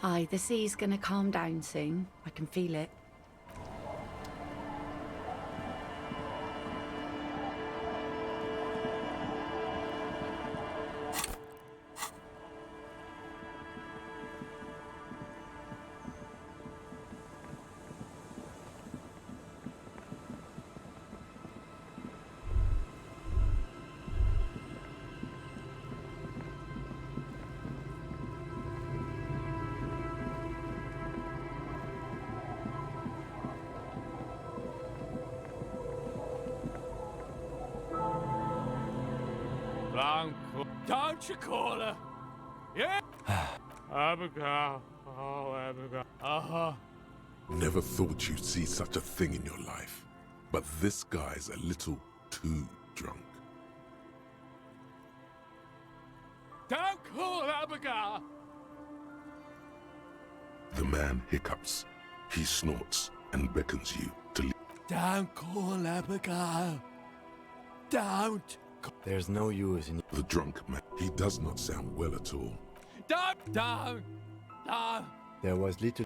Hi, the sea's gonna calm down soon. I can feel it. Blanco. Don't you call her? Yeah? Abigail. Oh, Abigail. Uh-huh. Never thought you'd see such a thing in your life. But this guy's a little too drunk. Don't call Abigail! The man hiccups. He snorts and beckons you to leave. Don't call Abigail. Don't. There's no use in... The drunk man, he does not sound well at all. Don't. There was little...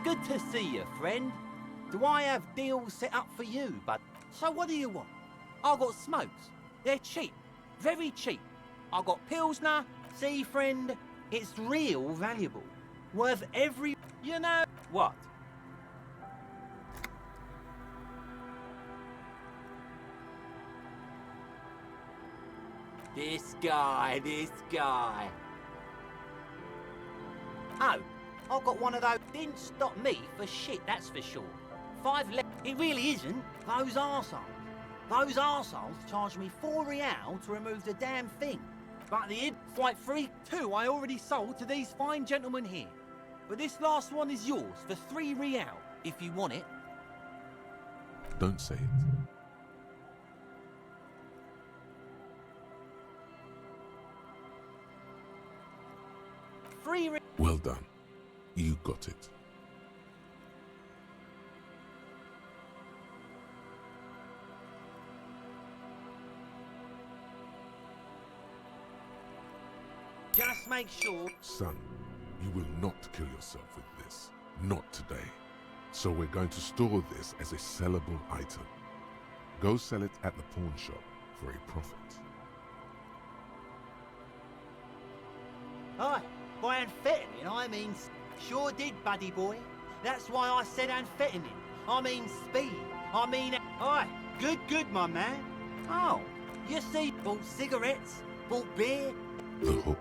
Good to see you, friend. Do I have deals set up for you, bud? So what do you want? I got smokes. They're cheap. Very cheap. I got Pilsner, see, friend. It's real valuable. Worth every... You know... What? This guy. Oh, I got one of those. Didn't stop me for shit, that's for sure. 5 le... It really isn't. Those arseholes. Those arseholes charged me 4 real to remove the damn thing. But the flight free 2 I already sold to these fine gentlemen here. But this last one is yours for 3 real, if you want it. Don't say it. 3 real. Well done. You got it. Just make sure. Son, you will not kill yourself with this. Not today. So we're going to store this as a sellable item. Go sell it at the pawn shop for a profit. Aye, by amphetamine, I mean... Sure did, buddy boy. That's why I said amphetamine. I mean speed. I mean... Aye, good, my man. Oh, you see, bought cigarettes, bought beer. The hook,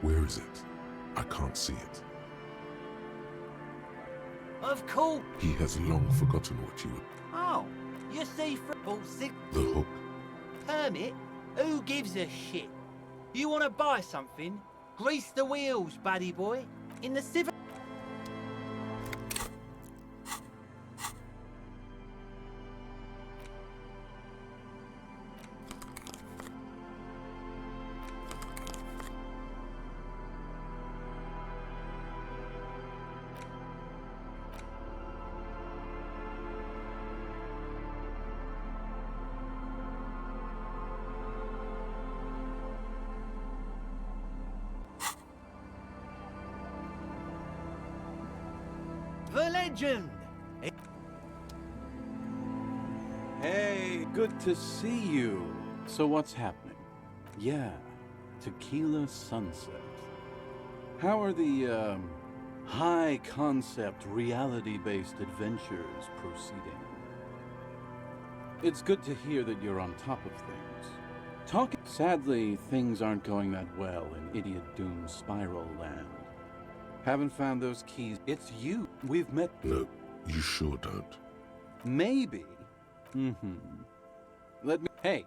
where is it? I can't see it. Of course. He has long forgotten what you were... Oh, you see, bought The hook. Hermit? Who gives a shit? You want to buy something? Grease the wheels, buddy boy. In the civil... The legend! Hey, good to see you. So what's happening? Yeah, Tequila Sunset. How are the, high-concept, reality-based adventures proceeding? It's good to hear that you're on top of things. Sadly, things aren't going that well in Idiot Doom Spiral Land. Haven't found those keys. It's you. We've met. No, you sure don't. Maybe. Let me... Hey,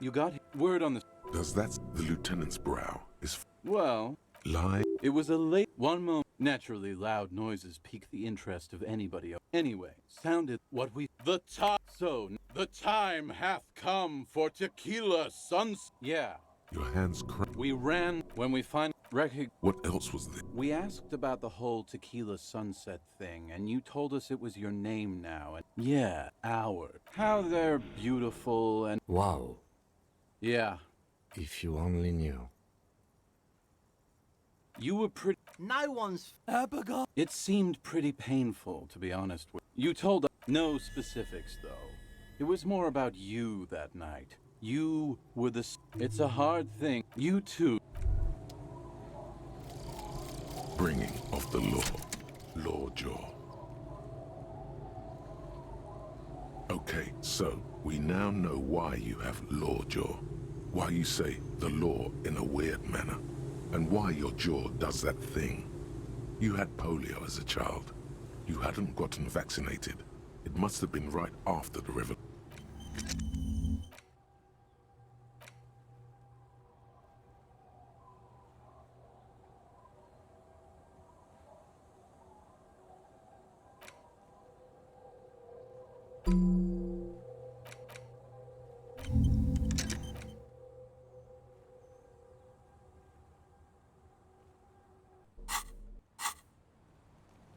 you got word on the... Does that... The lieutenant's brow is... Well... Lie? It was a late... One moment. Naturally, loud noises pique the interest of anybody. Anyway, sounded what we... The time... So, the time hath come for Tequila Suns... Yeah. Your hands cramp. We ran when we finally... What else was there? We asked about the whole Tequila Sunset thing, and you told us it was your name now, and... Yeah, ours. How they're beautiful and... Wow. Yeah. If you only knew. You were pretty... No one's... Abigail. It seemed pretty painful, to be honest with you. You told us no specifics, though. It was more about you that night. You were the... It's a hard thing. You too. Bringing of the law. Lawjaw. Okay, so we now know why you have Lawjaw. Why you say the law in a weird manner. And why your jaw does that thing. You had polio as a child. You hadn't gotten vaccinated. It must have been right after the revolution.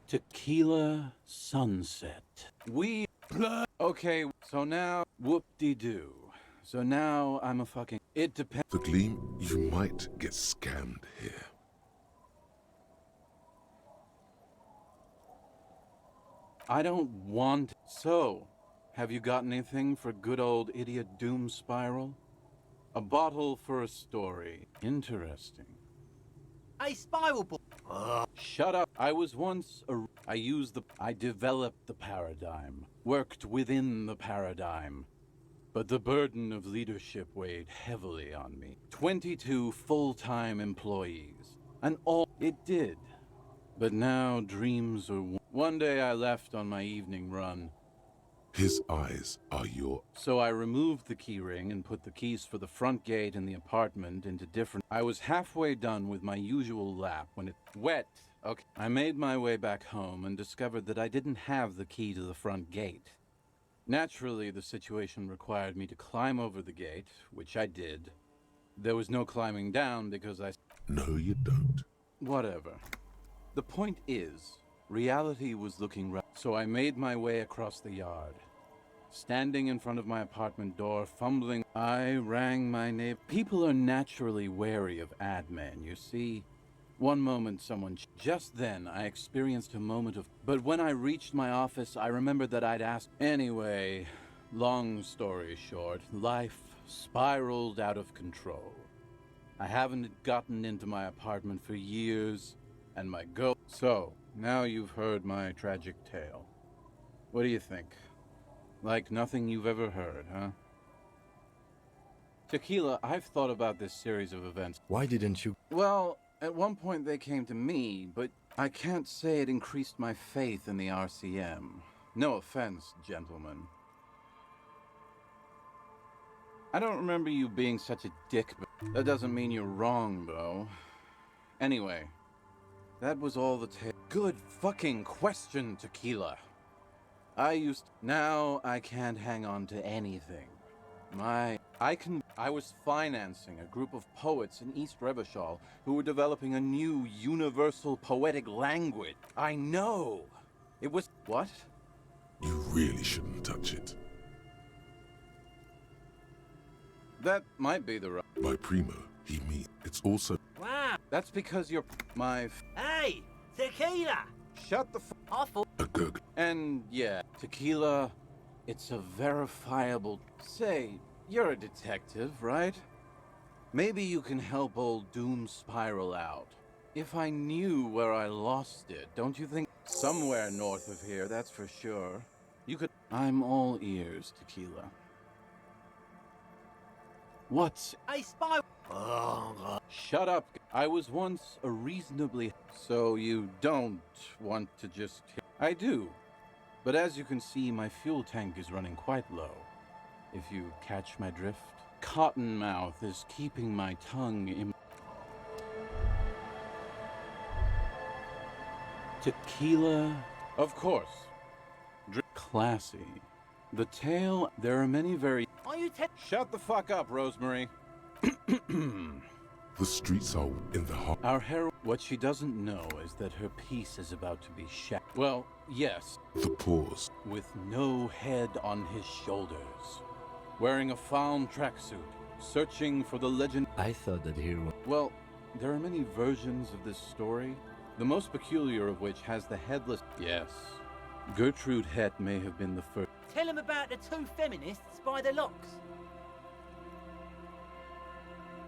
Tequila sunset. Okay, so now, whoop-de-doo. So now I'm a fucking... It depends. The Gleam, you might get scammed here. I don't want... So, have you got anything for good old idiot Doom Spiral? A bottle for a story. Interesting. Hey, Spiral Boy. Shut up. I was once I developed the paradigm, worked within the paradigm. But the burden of leadership weighed heavily on me. 22 full-time employees. And all it did. But now dreams are... One day I left on my evening run. His eyes are your... So I removed the keyring and put the keys for the front gate and the apartment into different... I was halfway done with my usual lap when it... Wet! Okay. I made my way back home and discovered that I didn't have the key to the front gate. Naturally, the situation required me to climb over the gate, which I did. There was no climbing down because I... No, you don't. Whatever. The point is, reality was looking rough, so I made my way across the yard. Standing in front of my apartment door, fumbling, I rang my neighbor. People are naturally wary of ad men, you see. One moment someone... Just then, I experienced a moment of... But when I reached my office, I remembered that I'd asked... Anyway, long story short, life spiraled out of control. I haven't gotten into my apartment for years, and my girl... So, now you've heard my tragic tale. What do you think? Like nothing you've ever heard, huh? Tequila, I've thought about this series of events. Why didn't you? Well, at one point they came to me, but I can't say it increased my faith in the RCM. No offense, gentlemen. I don't remember you being such a dick, but that doesn't mean you're wrong, though. Anyway, that was all the tale. Good fucking question, Tequila. Now I can't hang on to anything. I was financing a group of poets in East Revachol who were developing a new universal poetic language. I know! It was... What? You really shouldn't touch it. That might be the right... By primo, he means it's also... Wow. That's because you're... Hey, Tequila. Shut the Awful. a gug. And yeah, Tequila, it's a verifiable... Say, you're a detective, right? Maybe you can help old Doom Spiral out. If I knew where I lost it, don't you think? Somewhere north of here, that's for sure. You could... I'm all ears, Tequila. What's... Hey, Spiral. Shut up. I was once a reasonably... So you don't want to just... I do. But as you can see, my fuel tank is running quite low. If you catch my drift. Cottonmouth is keeping my tongue in... Tequila? Of course. Classy. The tale... There are many very... Are you Shut the fuck up, Rosemary. The streets are in the heart. Our hero... What she doesn't know is that her piece is about to be shattered. Well, yes. The pause. With no head on his shoulders. Wearing a fawn tracksuit. Searching for the legend... I thought that hero... Well, There are many versions of this story, the most peculiar of which has the headless... Yes, Gertrude Het may have been the first. Tell him about the two feminists by the locks.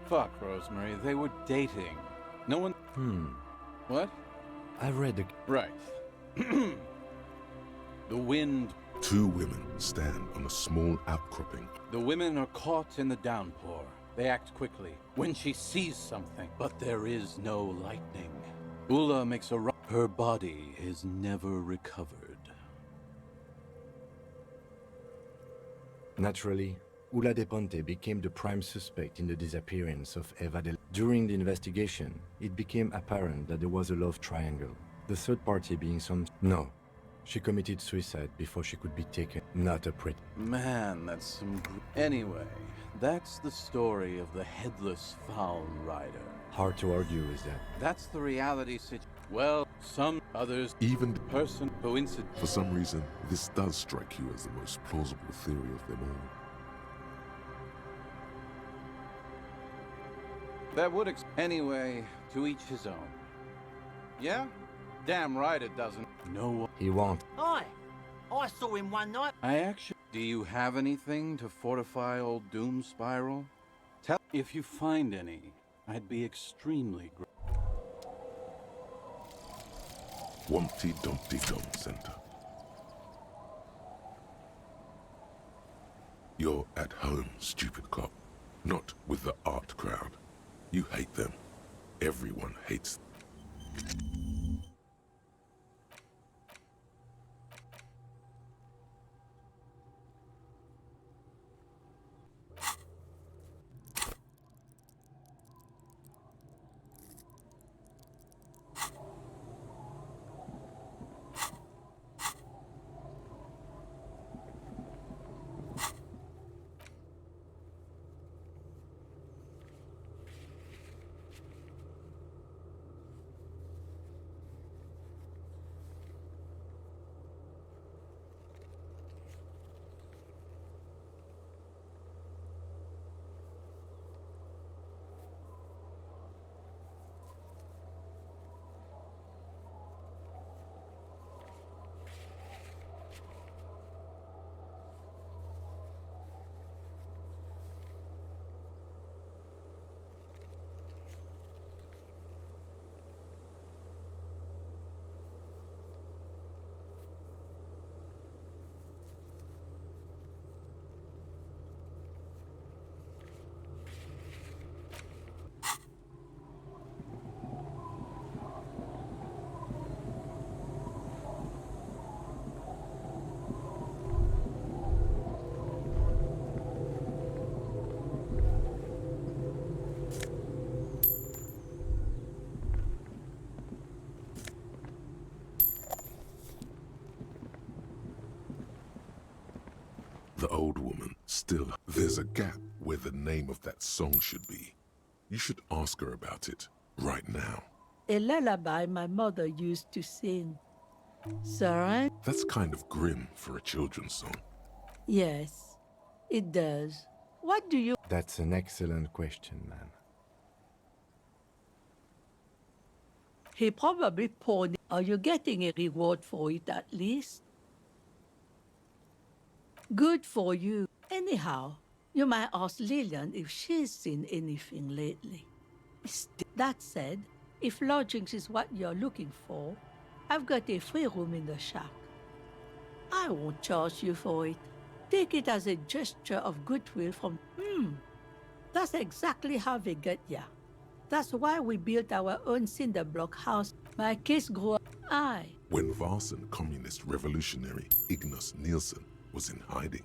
Fuck, Rosemary, they were dating. No one... What? I read the... Right. The wind... Two women stand on a small outcropping. The women are caught in the downpour. They act quickly when she sees something, but there is no lightning. Ula makes a run. Her body is never recovered. Naturally, Ula de Ponte became the prime suspect in the disappearance of Eva de... During the investigation, it became apparent that there was a love triangle. The third party being some... No. She committed suicide before she could be taken. Not a pretty... Man, that's some... Anyway, that's the story of the headless foul rider. Hard to argue with that. That's the reality situation. Well, some others... Even Person, coincidence... for some reason, this does strike you as the most plausible theory of them all. That would Anyway, to each his own. Yeah? Damn right it doesn't. No. He won't. Aye. I saw him one night. Do you have anything to fortify old Doom Spiral? If you find any, I'd be extremely grateful. Wumpty Dumpty Dum Center. You're at home, stupid cop. Not with the art crowd. You hate them. Everyone hates them. The old woman, still, there's a gap where the name of that song should be. You should ask her about it, right now. A lullaby my mother used to sing. Sir? That's kind of grim for a children's song. Yes, it does. What do you... That's an excellent question, man. He probably poured... Are you getting a reward for it at least? Good for you. Anyhow, you might ask Lillian if she's seen anything lately. That said, if lodgings is what you're looking for, I've got a free room in the shack. I won't charge you for it. Take it as a gesture of goodwill from... That's exactly how they get ya. That's why we built our own cinder block house. My kids grew up... When Varson communist revolutionary Ignas Nielsen was in hiding,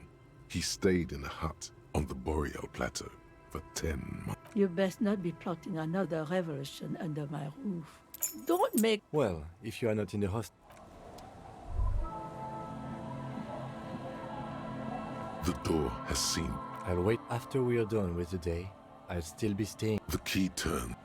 he stayed in a hut on the Boreal Plateau for 10 months. You best not be plotting another revolution under my roof. Don't make... Well, if you are not in the host... The door has seen. I'll wait after we are done with the day. I'll still be staying. The key turned.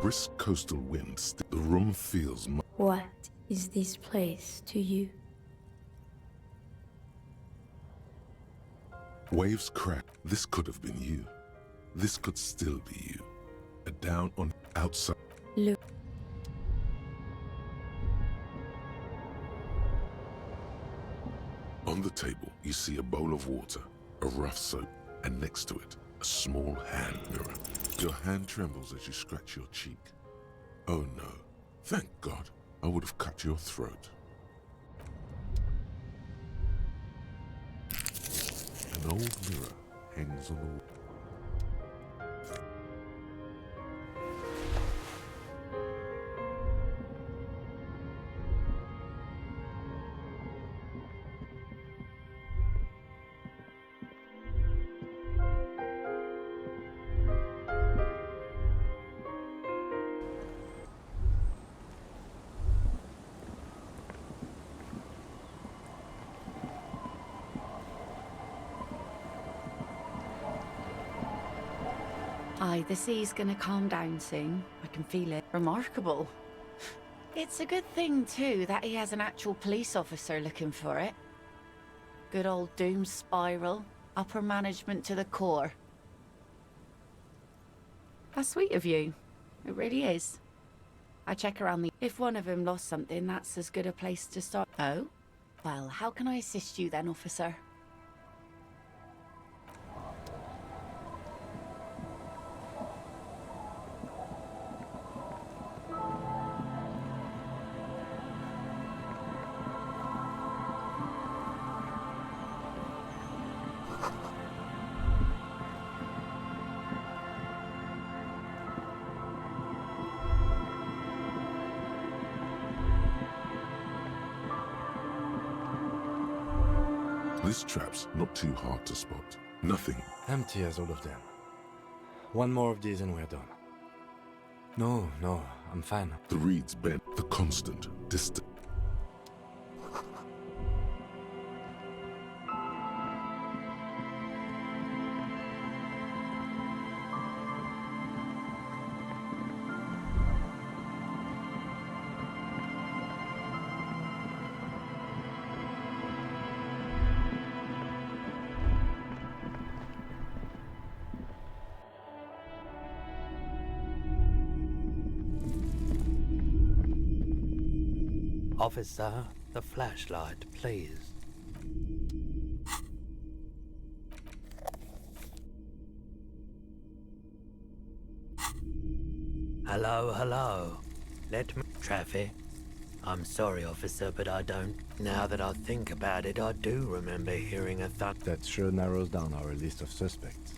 brisk coastal wind. The room feels What is this place to you? waves crack. This could have been you. This could still be you. A down on outside. Look. On the table, you see a bowl of water, a rough soap, and next to it, a small hand mirror. Your hand trembles as you scratch your cheek. Oh no. Thank God. I would have cut your throat. An old mirror hangs on the wall. Aye, the sea's gonna calm down soon. I can feel it. Remarkable. It's a good thing, too, that he has an actual police officer looking for it. Good old doom spiral. Upper management to the core. That's sweet of you. It really is. I check around the... If one of them lost something, that's as good a place to start. Oh? Well, how can I assist you then, officer? This trap's not too hard to spot. Nothing. Empty as all of them. One more of these and we're done. No, I'm fine. The reeds bend. The constant, distant. Officer, the flashlight, please. Hello. Let me... Traffic. I'm sorry, officer, but I don't... Now that I think about it, I do remember hearing a thud. That sure narrows down our list of suspects.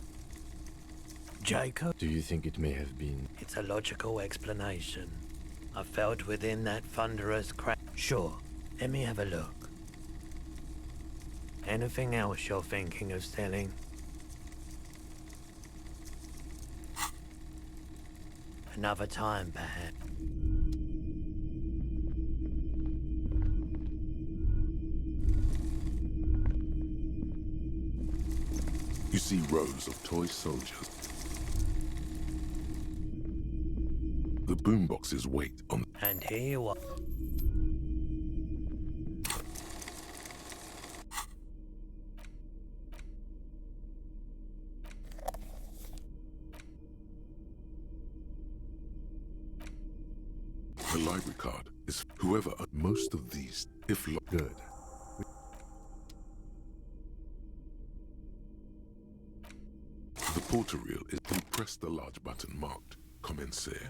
Jacob? Do you think it may have been... It's a logical explanation. I felt within that thunderous crack. Sure, let me have a look. Anything else you're thinking of selling? Another time, perhaps. You see rows of toy soldiers. The boomboxes wait on... And here you are. The library card is whoever... Most of these, if... Good. The porter reel is... You press the large button marked Commencer.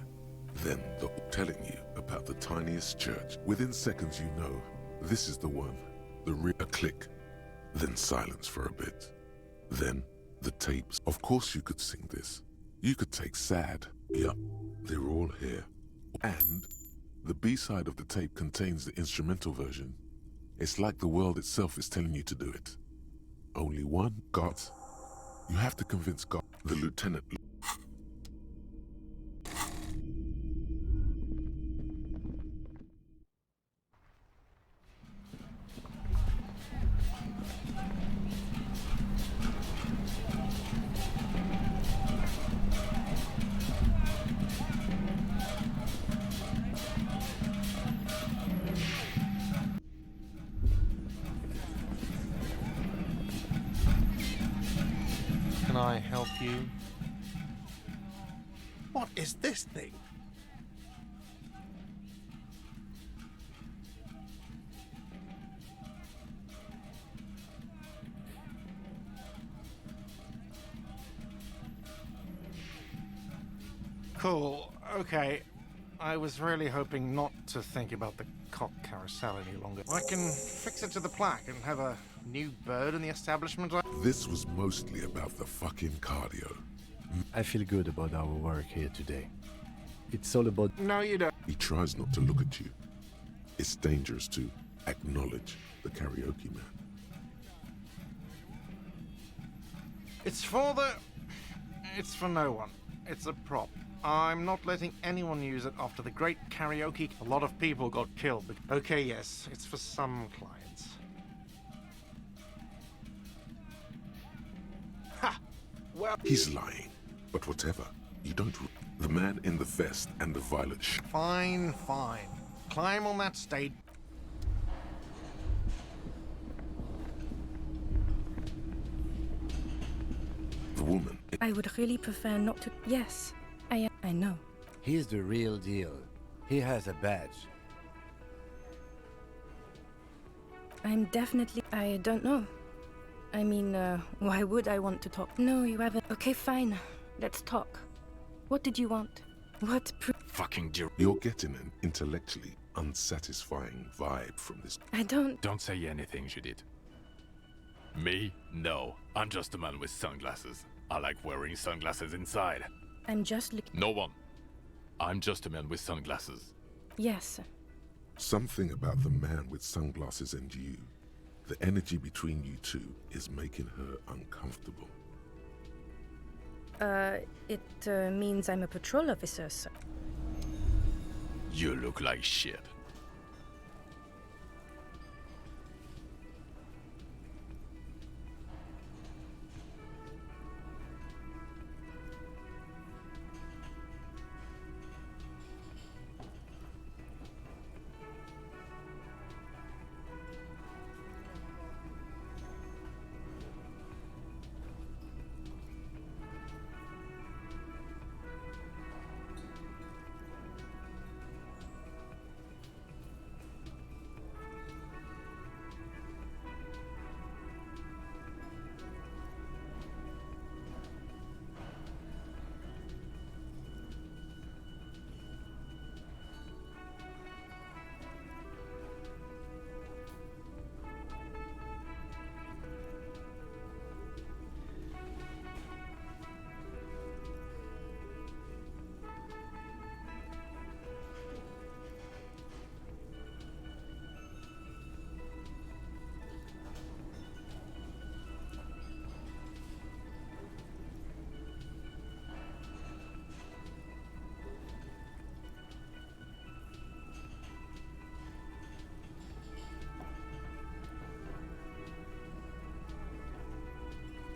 Then the telling you about the tiniest church. Within seconds you know, this is the one. A click, then silence for a bit. Then the tapes. Of course you could sing this. You could take Sad. Yup, they're all here. And the B-side of the tape contains the instrumental version. It's like the world itself is telling you to do it. Only one God. You have to convince God. The lieutenant... I help you? What is this thing? Cool. Okay. I was really hoping not to think about the cock carousel any longer. I can fix it to the plaque and have a new bird in the establishment. This was mostly about the fucking cardio. I feel good about our work here today. It's all about... No, you don't. He tries not to look at you. It's dangerous to acknowledge the karaoke man. It's for no one. It's a prop. I'm not letting anyone use it after the great karaoke. A lot of people got killed. Okay, yes, it's for some clients. Ha! Well... He's lying. But whatever. You don't... The man in the vest and the violet Fine, fine. Climb on that stage. The woman... I would really prefer not to. Yes, I know. He's the real deal. He has a badge. I'm definitely. I don't know. I mean, why would I want to talk? No, you haven't. Okay, fine. Let's talk. What did you want? What Fucking dear. You're getting an intellectually unsatisfying vibe from this. I don't. Don't say anything, Judith. Me? No. I'm just a man with sunglasses. I like wearing sunglasses inside. I'm just looking. No one. I'm just a man with sunglasses. Yes. Something about the man with sunglasses and you, the energy between you two is making her uncomfortable. It means I'm a patrol officer, sir. You look like shit.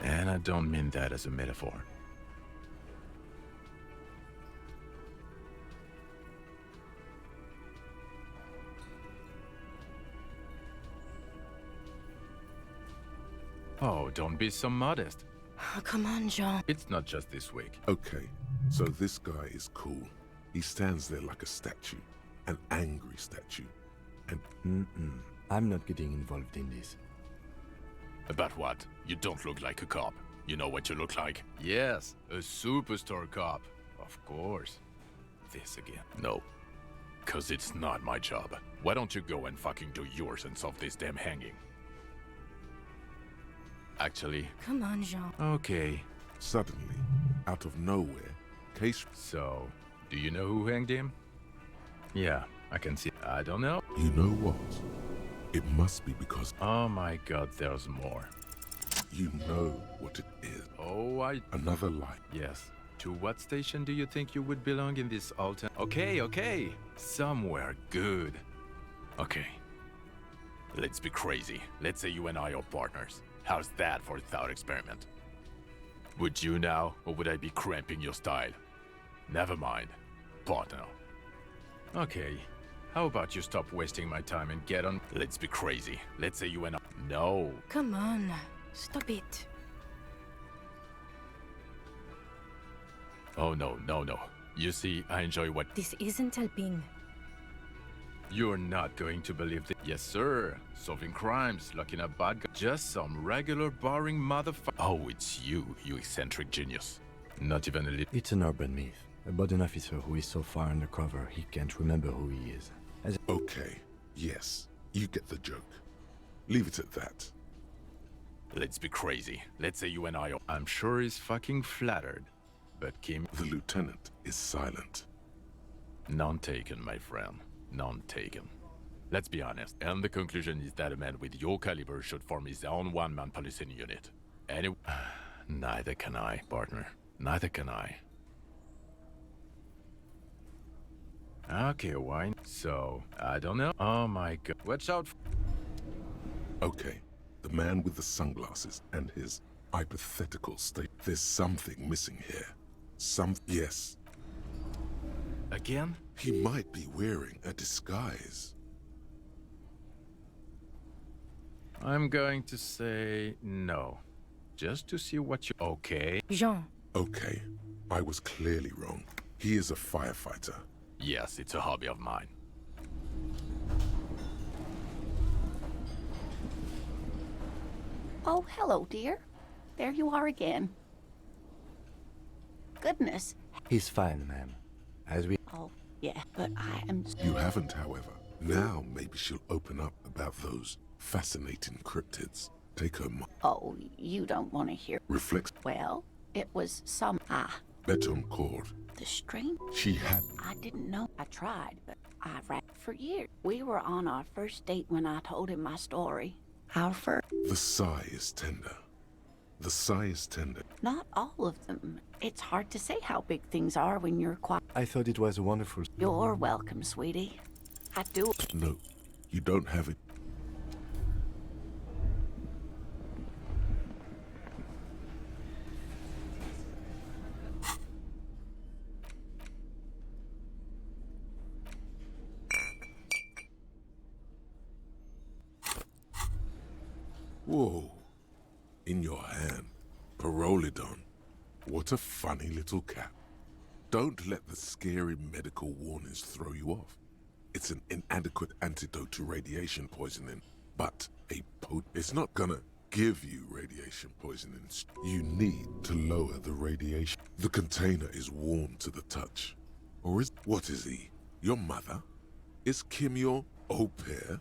And I don't mean that as a metaphor. Oh, don't be so modest. Oh, come on, Jean. It's not just this week. Okay, so this guy is cool. He stands there like a statue, an angry statue. And I'm not getting involved in this. About what? You don't look like a cop. You know what you look like? Yes, a superstar cop. Of course. This again. No. 'Cause it's not my job. Why don't you go and fucking do yours and solve this damn hanging? Actually... Come on, Jean. Okay. suddenly, out of nowhere, Case... So, do you know who hanged him? Yeah, I can see. I don't know. You know what? It must be because... Oh my god, there's more. You know what it is. Oh, Another light. Yes. To what station do you think you would belong in this alternate... Okay. Somewhere good. Okay. Let's be crazy. Let's say you and I are partners. How's that for a thought experiment? Would you now, or would I be cramping your style? Never mind. Partner. Okay. How about you stop wasting my time and get on... Let's be crazy. Let's say you and I... No. Come on. Stop it. Oh no, no, no. You see, I enjoy what. This isn't helping. You're not going to believe this. Yes, sir. Solving crimes, locking up bad guys. Just some regular boring motherfucker. Oh, it's you, you eccentric genius. Not even a little. It's an urban myth about an officer who is so far undercover he can't remember who he is. Okay, yes, you get the joke. Leave it at that. Let's be crazy. Let's say you and I are. I'm sure he's fucking flattered. But Kim. The lieutenant is silent. None taken, my friend. None taken. Let's be honest. And the conclusion is that a man with your caliber should form his own one-man policing unit. Anyway, neither can I, partner. Neither can I. Okay, why? So, I don't know. Oh my god. Watch out. Okay, the man with the sunglasses and his hypothetical state. There's something missing here. Yes. Again? He might be wearing a disguise. I'm going to say no. Just to see what you... Okay. Jean. Okay, I was clearly wrong. He is a firefighter. Yes, it's a hobby of mine. Oh, hello, dear. There you are again. Goodness. He's fine, ma'am. As we... Oh, yeah, but I am... You haven't, however. Now maybe she'll open up about those fascinating cryptids. Take her Oh, you don't want to hear... Reflects... Well, it was some... Betoncourt. The strange... She had... I didn't know. I tried, but I ran for years. We were on our first date when I told him my story. Our first... The sigh is tender. The sigh is tender. Not all of them. It's hard to say how big things are when you're quiet. I thought it was wonderful. You're welcome, sweetie. I do... No, you don't have it. Whoa. In your hand. Parolidon. What a funny little cat. Don't let the scary medical warnings throw you off. It's an inadequate antidote to radiation poisoning, but it's not gonna give you radiation poisoning. You need to lower the radiation. The container is warm to the touch. What is he? Your mother? Is Kim your au pair?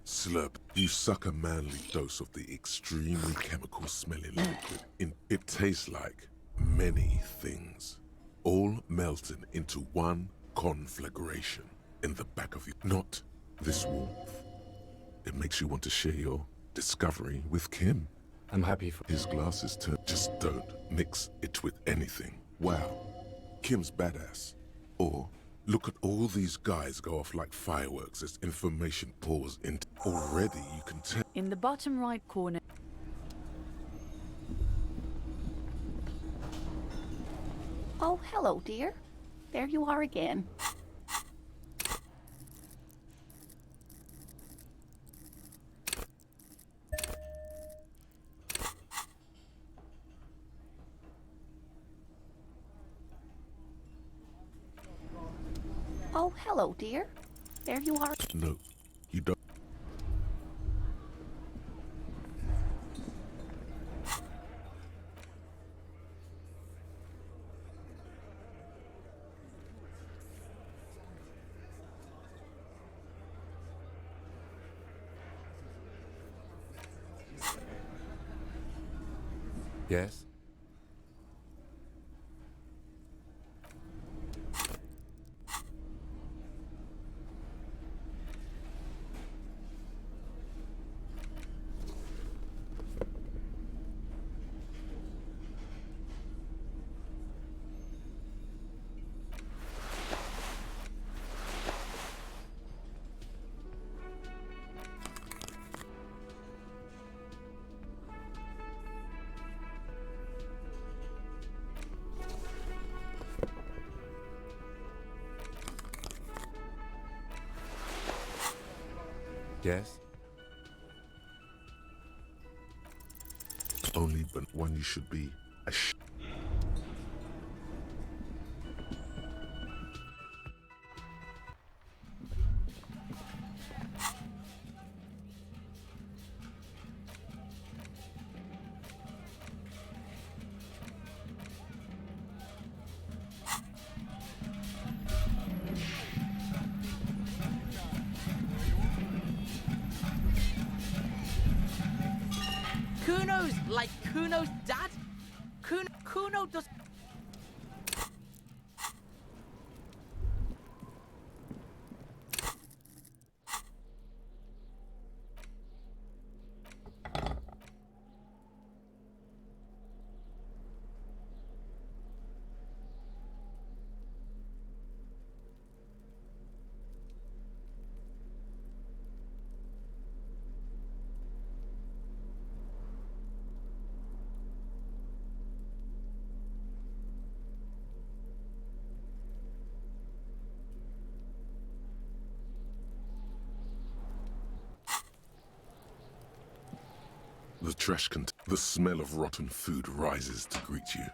Slurp. You suck a manly dose of the extremely chemical-smelling liquid. It tastes like many things, all melting into one conflagration in the back of you. Not this warmth. It makes you want to share your discovery with Kim. I'm happy for... His glasses turn. Just don't mix it with anything. Wow, Kim's badass. Or look at all these guys go off like fireworks as information pours into... Already you can tell... In the bottom right corner. Oh, hello, dear. There you are again. Oh, hello, dear. There you are. No, you don't. Yes? Yes? Only but one you should be Kuno's like Kuno's dad? Kuno does... The smell of rotten food rises to greet you.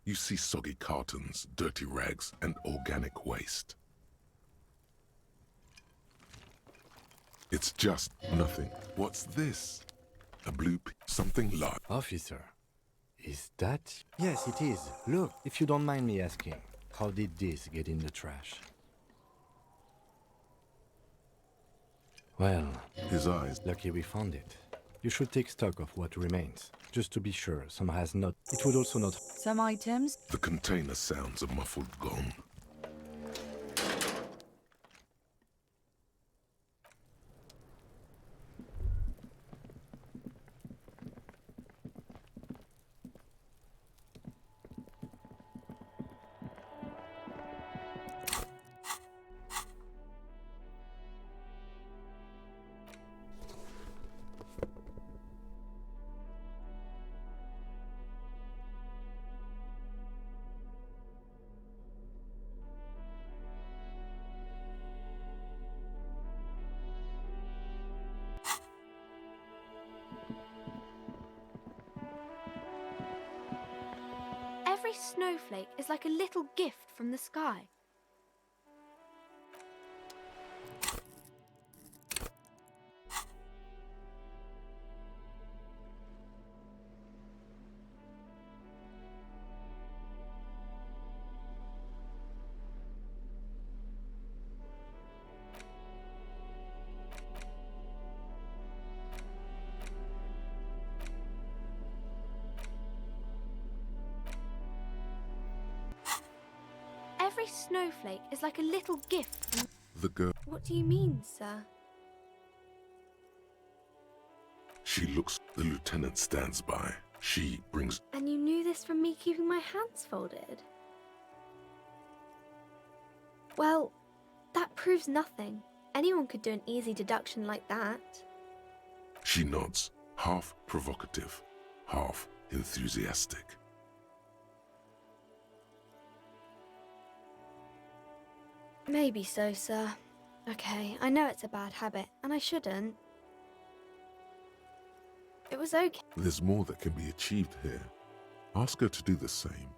You see soggy cartons, dirty rags, and organic waste. It's just nothing. What's this? A blue something large. Officer, is that... Yes, it is. Look, if you don't mind me asking, how did this get in the trash? Well... His eyes... Lucky we found it. You should take stock of what remains, just to be sure some has not... It would also not... Some items? The container sounds a muffled gong. Every snowflake is like a little gift from the sky. Every snowflake is like a little gift from... The girl... What do you mean, sir? She looks... The lieutenant stands by. She brings... And you knew this from me keeping my hands folded? Well, that proves nothing. Anyone could do an easy deduction like that. She nods, half provocative, half enthusiastic. Maybe so, sir. Okay, I know it's a bad habit, and I shouldn't. It was okay. There's more that can be achieved here. Ask her to do the same.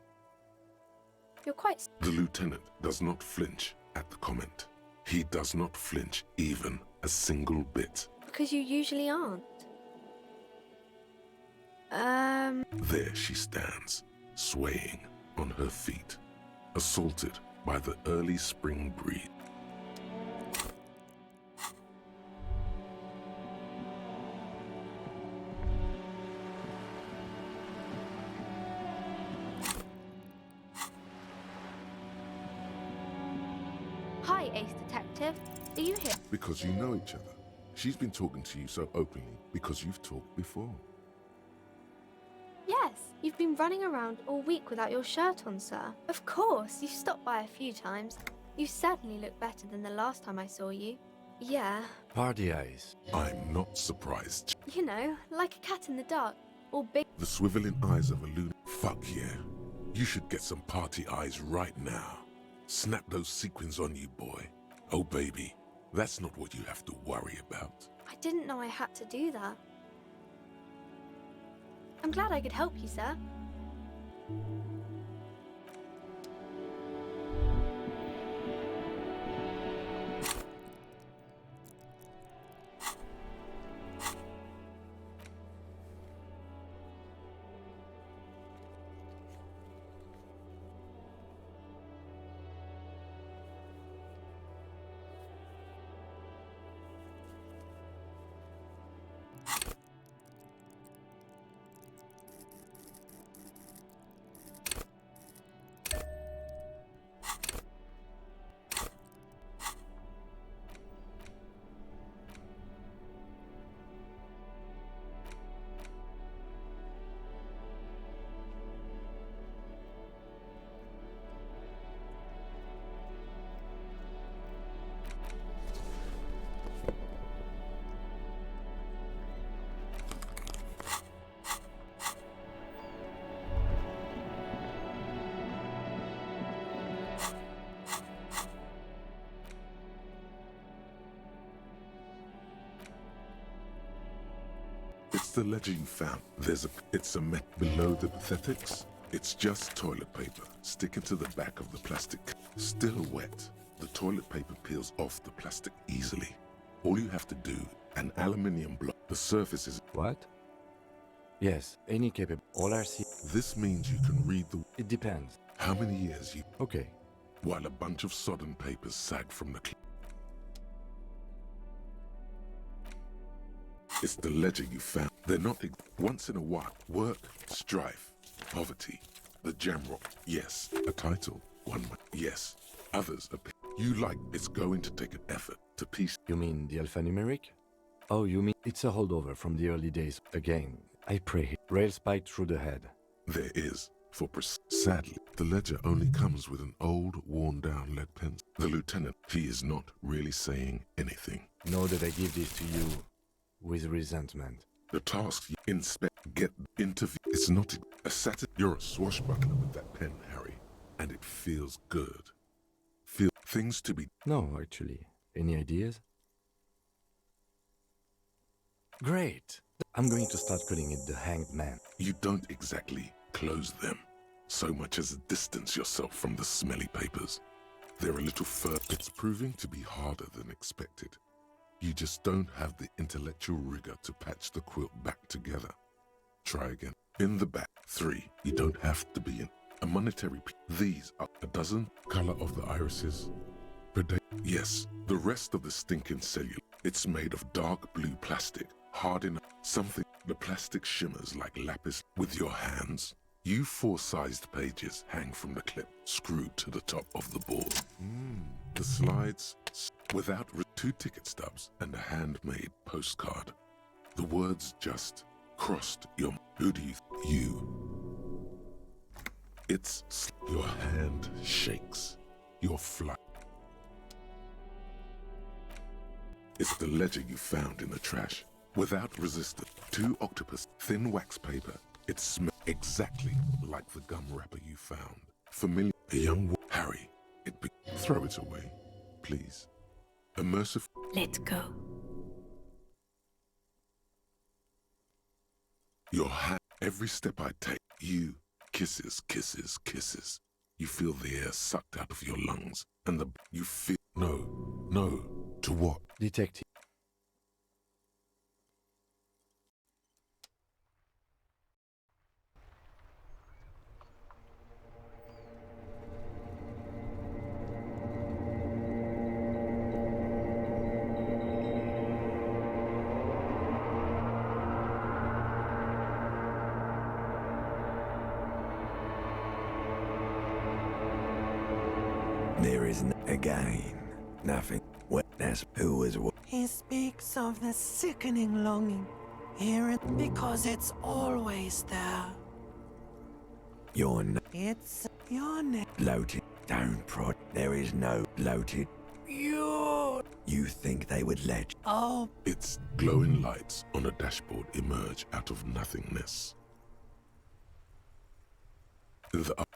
You're quite... The lieutenant does not flinch at the comment. He does not flinch even a single bit. Because you usually aren't. There she stands, swaying on her feet, assaulted by the early spring breeze. Hi, Ace Detective. Are you here? Because you know each other. She's been talking to you so openly because you've talked before. Yes, you've been running around all week without your shirt on, sir. Of course, you stopped by a few times. You certainly look better than the last time I saw you. Yeah. Party eyes. I'm not surprised. You know, like a cat in the dark. All big... The swiveling eyes of a loon. Fuck yeah. You should get some party eyes right now. Snap those sequins on you, boy. Oh, baby, that's not what you have to worry about. I didn't know I had to do that. I'm glad I could help you, sir. It's the ledger you found. It's a met below the pathetics. It's just toilet paper sticking to the back of the plastic. Still wet. The toilet paper peels off the plastic easily. All you have to do, an aluminium block. The surface is... What? Yes, any capable. All I see. This means you can read the... It depends. How many years you... Okay. While a bunch of sodden papers sag from the... It's the ledger you found. They're not... Once in a while. Work, strife, poverty, the general. Yes. A title. One. Yes. Others appear. You like it's going to take an effort to piece. You mean the alphanumeric? Oh, you mean it's a holdover from the early days. Again, I pray. Rail spiked through the head. There is. Sadly, the ledger only comes with an old, worn-down lead pencil. The lieutenant, he is not really saying anything. Know that I give this to you with resentment. The task you inspect, get, interview. It's not a satin. You're a swashbuckler with that pen, Harry, and it feels good. Feel things to be. No, actually. Any ideas? Great. I'm going to start calling it the Hanged Man. You don't exactly close them, so much as distance yourself from the smelly papers. They're a little fur. It's proving to be harder than expected. You just don't have the intellectual rigor to patch the quilt back together. Try again. In the back. 3. You don't have to be in a monetary. These are a dozen. Color of the irises. Yes, the rest of the stinking cellular. It's made of dark blue plastic. Hard enough. Something. The plastic shimmers like lapis with your hands. You 4-sized pages hang from the clip, screwed to the top of the board. The slides, without 2 ticket stubs and a handmade postcard. The words just crossed your... Who do you... It's... Your hand shakes. Your fly... It's the ledger you found in the trash. Without resistance. 2 octopus, thin wax paper. It smells exactly like the gum wrapper you found. Familiar. A young Harry. Throw it away, please. A merciful. Let go. Your hand. Every step I take. You. Kisses, kisses, kisses. You feel the air sucked out of your lungs. And you feel. No. No. To what? Detective. There is again nothing. That's who was what. He speaks of the sickening longing here and because it's always there. You're It's your name. bloated. Don't prod. There is no bloated. You think they would let? Oh, Its glowing lights on a dashboard emerge out of nothingness.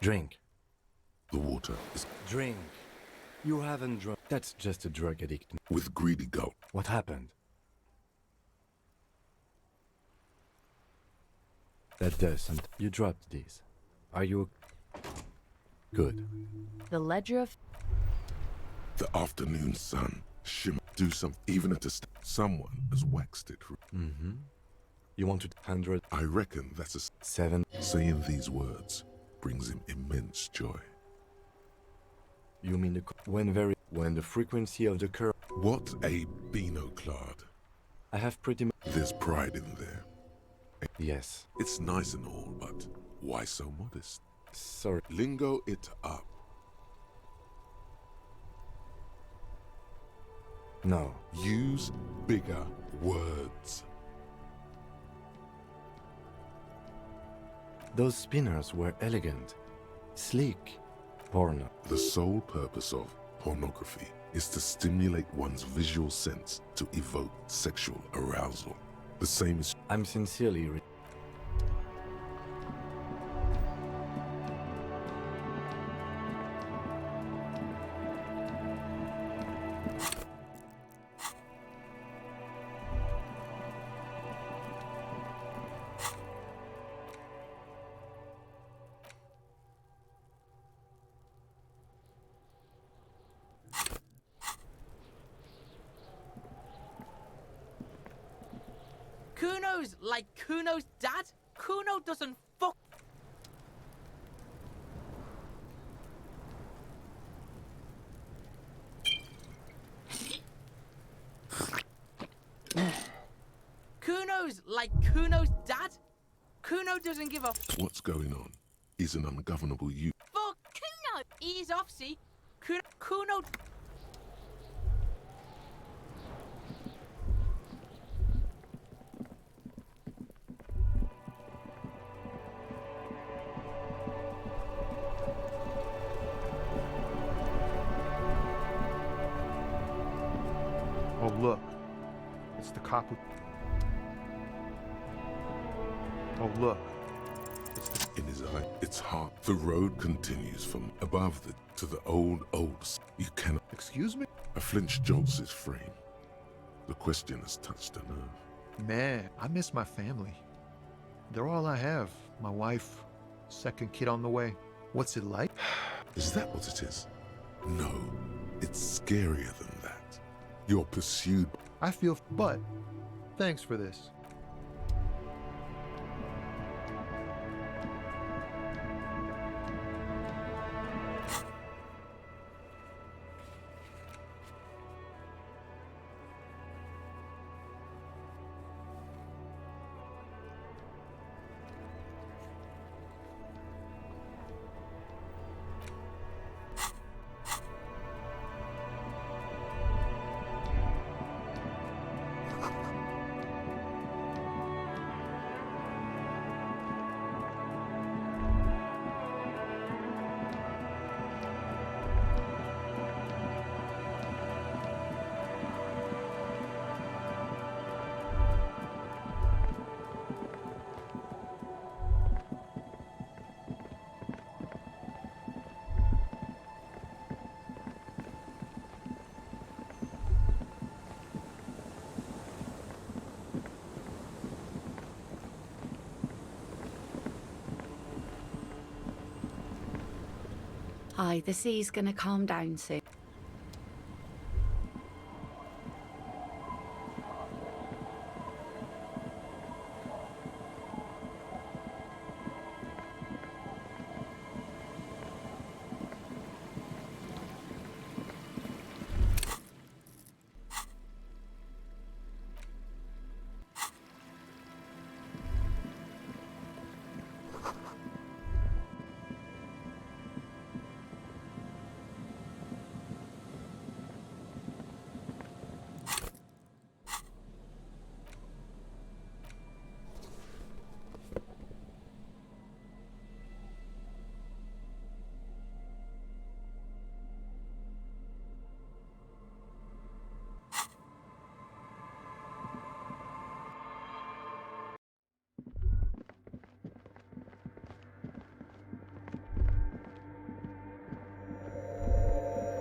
Drink. The water is Drink. You haven't drunk. That's just a drug addict. with greedy gulp. What happened? That doesn't. You dropped these. Are you... Good. The ledger of... The afternoon sun shimmer. Do some. Even at a someone has waxed it. Mm-hmm. You want to 100... I reckon that's a 7... Saying these words brings him immense joy. You mean when the frequency of the curve... What a binoclard. I have pretty much... There's pride in there. Yes. It's nice and all, but why so modest? Sorry. Lingo it up. No. Use bigger words. Those spinners were elegant. Sleek. Porno. The sole purpose of pornography is to stimulate one's visual sense to evoke sexual arousal. The same as... I'm sincerely... Kuno's like Kuno's dad? Kuno doesn't fuck. Kuno's like Kuno's dad? Kuno doesn't give a What's going on? Is an ungovernable you. fuck Kuno. Ease off, see? Kuno. Oh, look. It's the cop who... Oh, look. It's the... In his eye, it's hard. The road continues from above to the old. You cannot... Excuse me? A flinch jolts his frame. The question has touched a nerve. Man, I miss my family. They're all I have. My wife, second kid on the way. What's it like? Is that what it is? No, it's scarier than that. You're pursued. I feel... But, thanks for this. Aye, the sea's gonna calm down soon.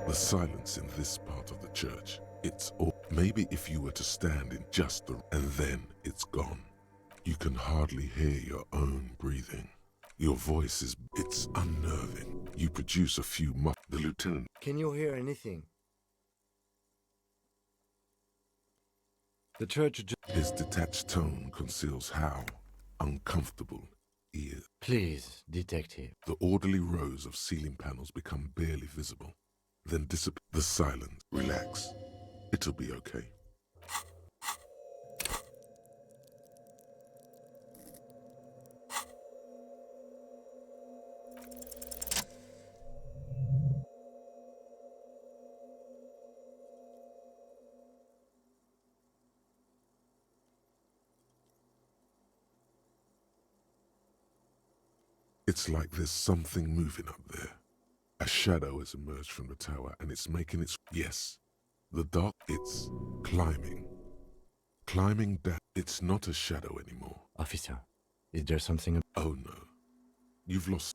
The silence in this part of the church, it's all. Maybe if you were to stand in just the... And then it's gone. You can hardly hear your own breathing. Your voice is... It's unnerving. You produce a few The lieutenant... Can you hear anything? The church... His detached tone conceals how uncomfortable he is. Please, detective. The orderly rows of ceiling panels become barely visible. Then dissipate. The silence. Relax. It'll be okay. It's like there's something moving up there. A shadow has emerged from the tower and it's making its... Yes. The dark... It's climbing. Climbing down. It's not a shadow anymore. Officer, is there something... Oh no. You've lost...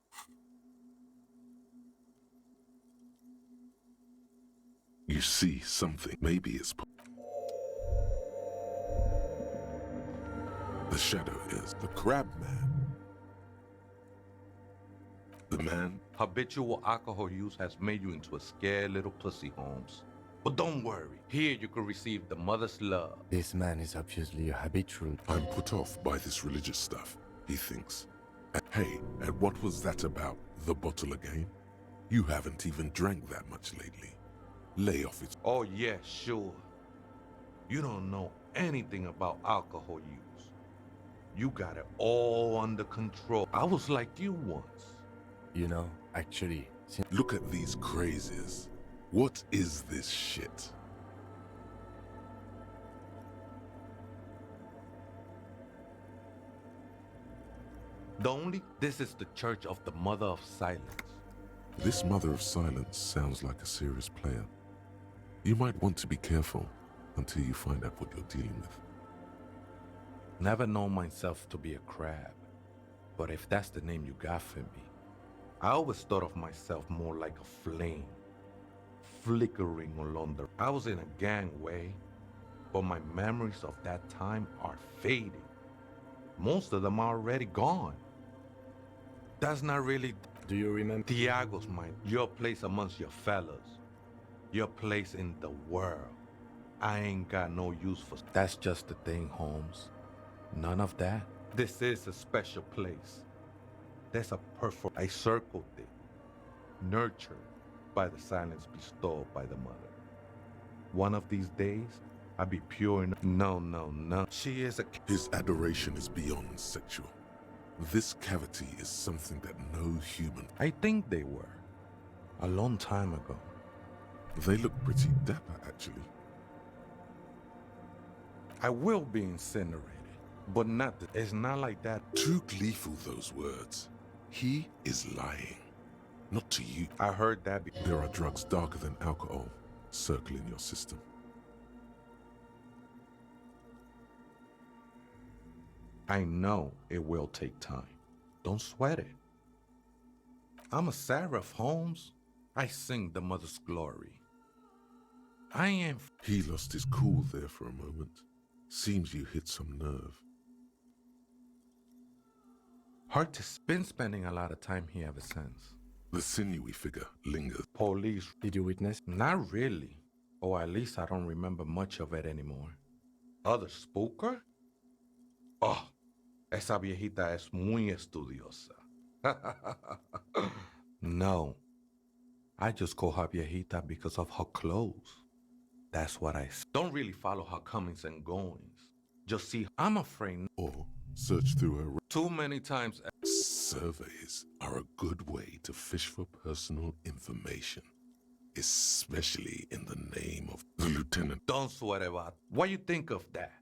You see something. Maybe it's... The shadow is the crab man. The man... Habitual alcohol use has made you into a scared little pussy, Holmes. But don't worry, here you can receive the mother's love. This man is obviously a habitual. I'm put off by this religious stuff, he thinks. Hey, and what was that about? The bottle again? You haven't even drank that much lately. Lay off it. Oh yeah, sure. You don't know anything about alcohol use. You got it all under control. I was like you once. You know, actually, Look at these crazies. What is this shit? This is the Church of the Mother of Silence. This Mother of Silence sounds like a serious player. You might want to be careful until you find out what you're dealing with. Never known myself to be a crab, but if that's the name you got for me, I always thought of myself more like a flame, flickering along the... I was in a gangway, but my memories of that time are fading. Most of them are already gone. That's not really... Do you remember? Tiago's mine. Your place amongst your fellas. Your place in the world. I ain't got no use for... That's just the thing, Holmes. None of that. This is a special place. There's a perfect... I circled it. Nurtured by the silence bestowed by the mother. One of these days, I'll be pure enough. No. She is a... His adoration is beyond sexual. This cavity is something that no human... I think they were. A long time ago. They look pretty dapper, actually. I will be incinerated, but not... It's not like that. Too gleeful, those words. He is lying. Not to you. I heard that. There are drugs darker than alcohol circling your system. I know it will take time. Don't sweat it. I'm a seraph, Holmes. I sing the mother's glory. I am... He lost his cool there for a moment. Seems you hit some nerve. Hard to... Been spending a lot of time here ever since. The sinewy figure lingers. Police... Did you witness? Not really. Or at least I don't remember much of it anymore. Other spooker? Oh, esa viejita es muy estudiosa. No. I just call her viejita because of her clothes. That's what I... Don't really follow her comings and goings. Just see, I'm afraid... Or search through her... Too many times... Surveys are a good way to fish for personal information. Especially in the name of the lieutenant. Don't sweat about it. What you think of that?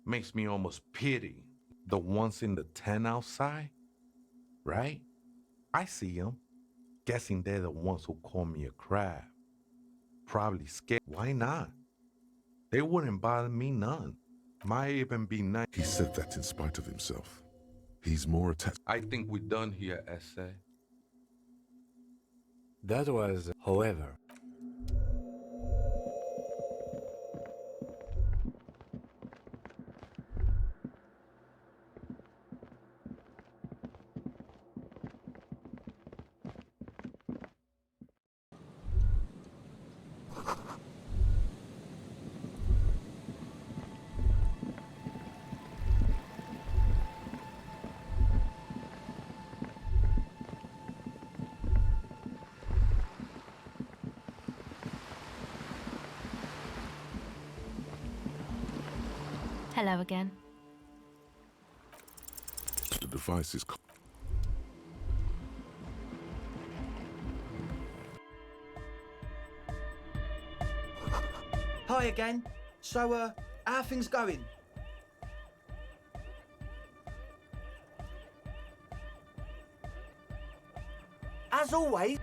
Makes me almost pity the ones in the tent outside, right? I see them. Guessing they're the ones who call me a crab. Probably scared. Why not? They wouldn't bother me none. Might even be nice. He said that in spite of himself. He's more attached. I think we're done here, essay. That was, however. Hello again. The device is... Hi again. So, how are things going? As always...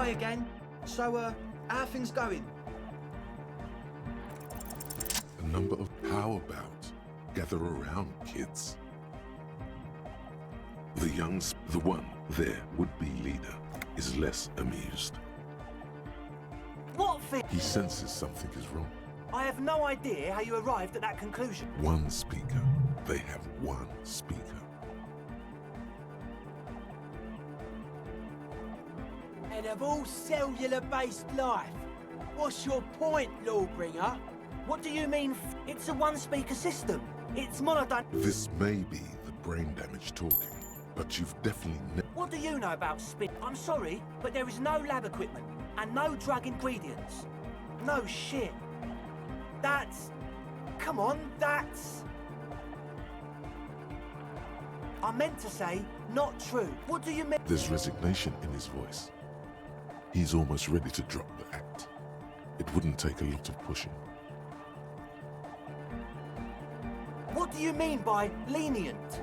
Hi again. So, how are things going? A number of... How about gather around, kids? The the one, their would-be leader, is less amused. What thing? He senses something is wrong. I have no idea how you arrived at that conclusion. One speaker. They have one speaker. And of all cellular-based life, what's your point, Lawbringer? What do you mean? It's a one-speaker system. It's monotone. This may be the brain damage talking, but you've definitely What do you know about spin? I'm sorry, but there is no lab equipment and no drug ingredients. No shit. That's... Come on, that's... I meant to say, not true. What do you mean? There's resignation in his voice. He's almost ready to drop the act. It wouldn't take a lot of pushing. What do you mean by lenient?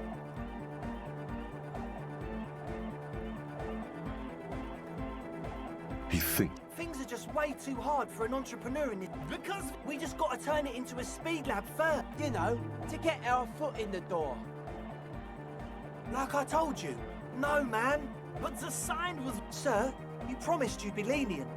He thinks. Things are just way too hard for an entrepreneur in this. Because we just got to turn it into a speed lab first. You know, to get our foot in the door. Like I told you. No, man. But the sign was... Sir, you promised you'd be lenient.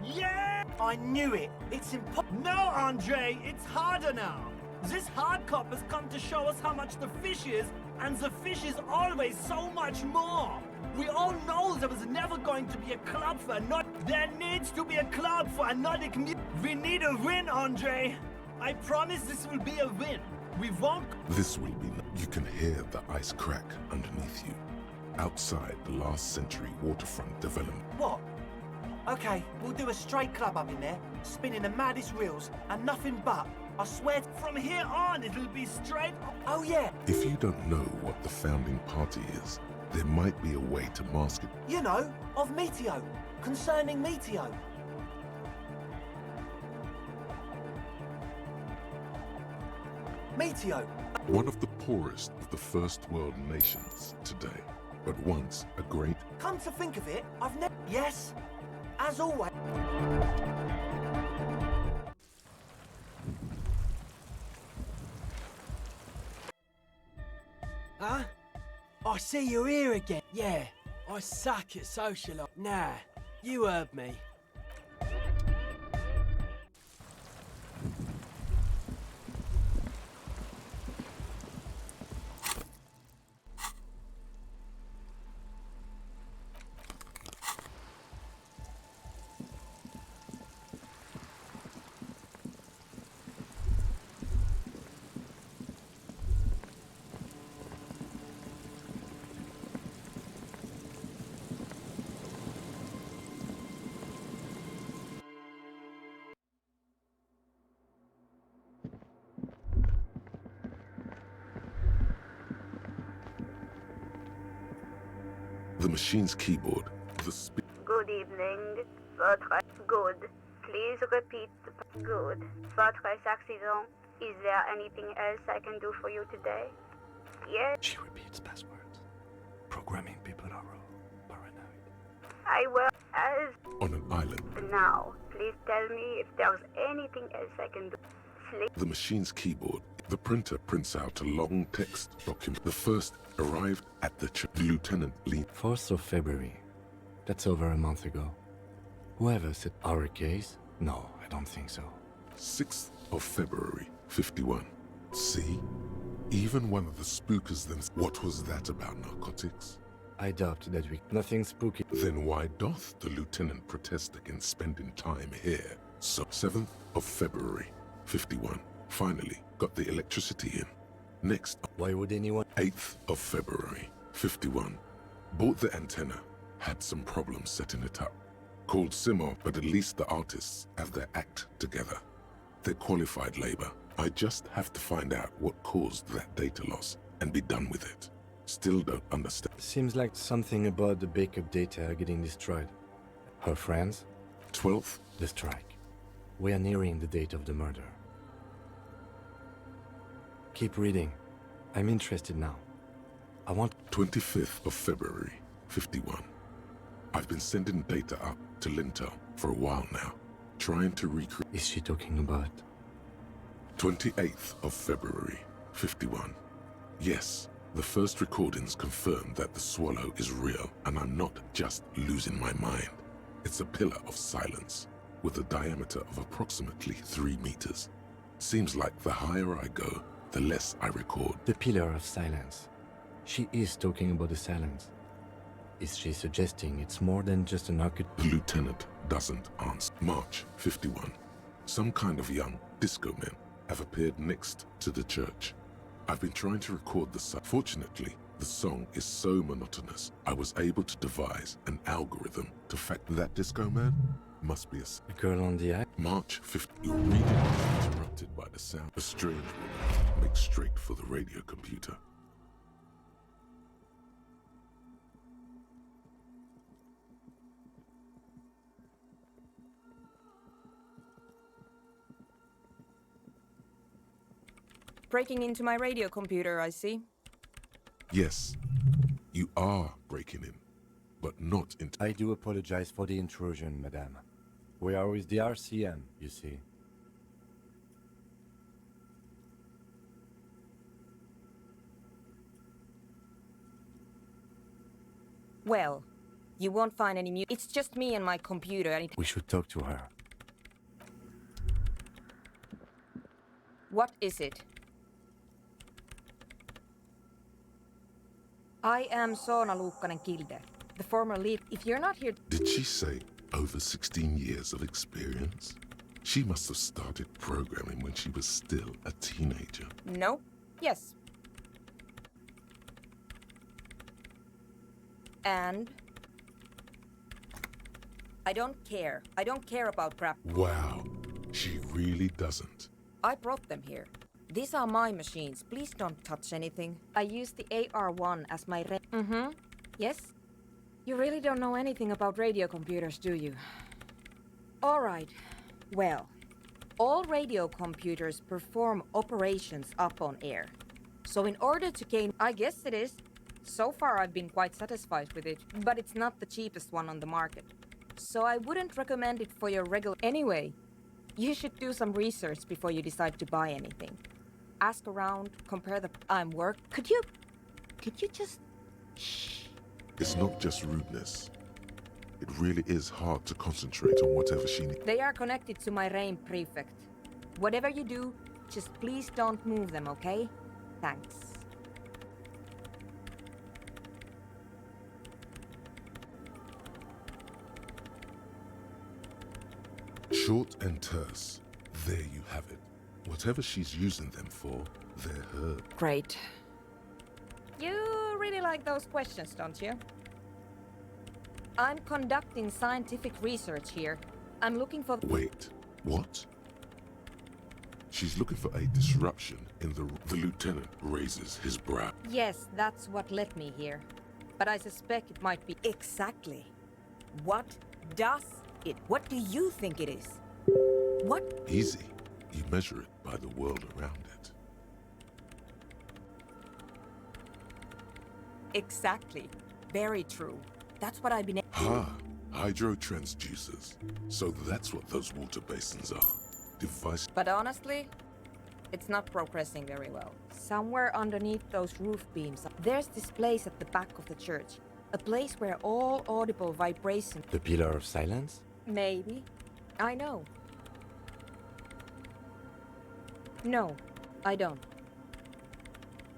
Yeah! I knew it. It's impossible. No, Andre, it's harder now. This hard cop has come to show us how much the fish is, and the fish is always so much more. We all know there was never going to be a club for There needs to be a club for Nordic We need a win, Andre. I promise this will be a win. We won't... This will be... You can hear the ice crack underneath you. Outside the last century waterfront development. What? Okay, we'll do a straight club up in there, spinning the maddest reels, and nothing but, I swear... From here on, it'll be straight... Oh yeah! If you don't know what the founding party is, there might be a way to mask it. You know, of Meteo. Concerning Meteo. Meteo. One of the poorest of the first world nations today, but once a great... Come to think of it, I've never... Yes, as always. Huh? I see you're here again. Yeah, I suck at social... Nah, you heard me. The machine's keyboard, Good evening. Good. Please repeat. Good. Votre accident. Is there anything else I can do for you today? Yes. She repeats passwords. Programming people are paranoid. I will. As on an island. Now, please tell me if there's anything else I can do. Sleep. The machine's keyboard. The printer prints out a long text document. The first arrived at the Lieutenant Lee. 4th of February. That's over a month ago. Whoever said our case? No, I don't think so. 6th of February, 51. See? Even one of the spookers then... What was that about narcotics? I doubt that we... Nothing spooky. Then why doth the lieutenant protest against spending time here? So 7th of February, 51. Finally, got the electricity in. Next... Why would anyone... 8th of February, 51. Bought the antenna. Had some problems setting it up. Called Simo, but at least the artists have their act together. They're qualified labor. I just have to find out what caused that data loss and be done with it. Still don't understand. Seems like something about the backup data getting destroyed. Her friends? 12th? The strike. We are nearing the date of the murder. Keep reading. I'm interested now. I want... 25th of February, 51. I've been sending data up to Lintel for a while now, trying to recreate... Is she talking about... 28th of February, 51. Yes, the first recordings confirm that the swallow is real, and I'm not just losing my mind. It's a pillar of silence, with a diameter of approximately 3 meters. Seems like the higher I go, the less I record. The pillar of silence. She is talking about the silence. Is she suggesting it's more than just an architect? The lieutenant doesn't answer. March 51. Some kind of young disco men have appeared next to the church. I've been trying to record the song. Fortunately, the song is so monotonous, I was able to devise an algorithm to fact that disco man must be a girl on the eye. March 50. Your reading is interrupted by the sound. A strange woman makes straight for the radio computer. Breaking into my radio computer, I see. Yes, you are breaking in, but not into... I do apologize for the intrusion, madame. We are with the RCM, you see. Well, you won't find any music. It's just me and my computer. And We should talk to her. What is it? I am Soona Luukkanen-Kilde, the former lead. If you're not here... Did she say over 16 years of experience? She must have started programming when she was still a teenager. No. Yes. And... I don't care. I don't care about crap. Wow, she really doesn't. I brought them here. These are my machines. Please don't touch anything. I use the AR-1 as my Yes? You really don't know anything about radio computers, do you? All right. Well, all radio computers perform operations up on air. So in order to gain... I guess it is. So far I've been quite satisfied with it, but it's not the cheapest one on the market. So I wouldn't recommend it for your regular... Anyway, you should do some research before you decide to buy anything. Ask around, compare the... Could you just... Shh. It's not just rudeness. It really is hard to concentrate on whatever she needs. They are connected to my RAIN prefect. Whatever you do, just please don't move them, okay? Thanks. Short and terse. There you have it. Whatever she's using them for, they're her. Great. You really like those questions, don't you? I'm conducting scientific research here. I'm looking for... Wait, what? She's looking for a disruption in the lieutenant raises his brow. Yes, that's what led me here. But I suspect it might be... Exactly. What does it? What do you think it is? What? Easy. You measure it by the world around it. Exactly. Very true. That's what I've been... Hydrotransducers. So that's what those water basins are. Device... But honestly, it's not progressing very well. Somewhere underneath those roof beams, there's this place at the back of the church. A place where all audible vibrations... The pillar of silence? Maybe. I know. No, I don't.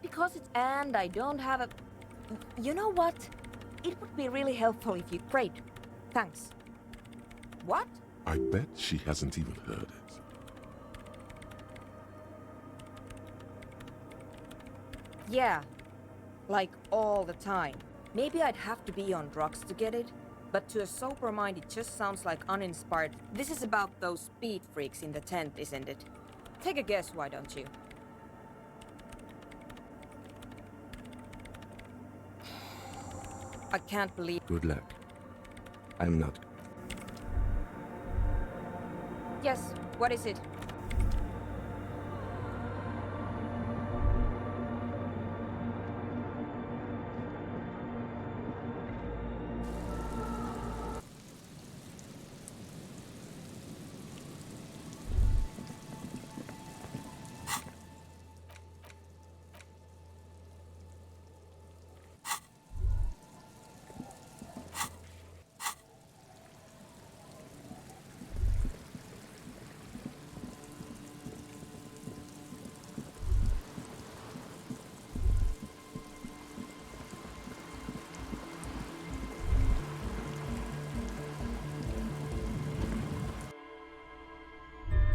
Because it's... And I don't have a... You know what? It would be really helpful if you... Great. Thanks. What? I bet she hasn't even heard it. Yeah. Like all the time. Maybe I'd have to be on drugs to get it. But to a sober mind, it just sounds like uninspired. This is about those speed freaks in the tent, isn't it? Take a guess, why don't you? I can't believe... Good luck. I'm not. Yes, what is it?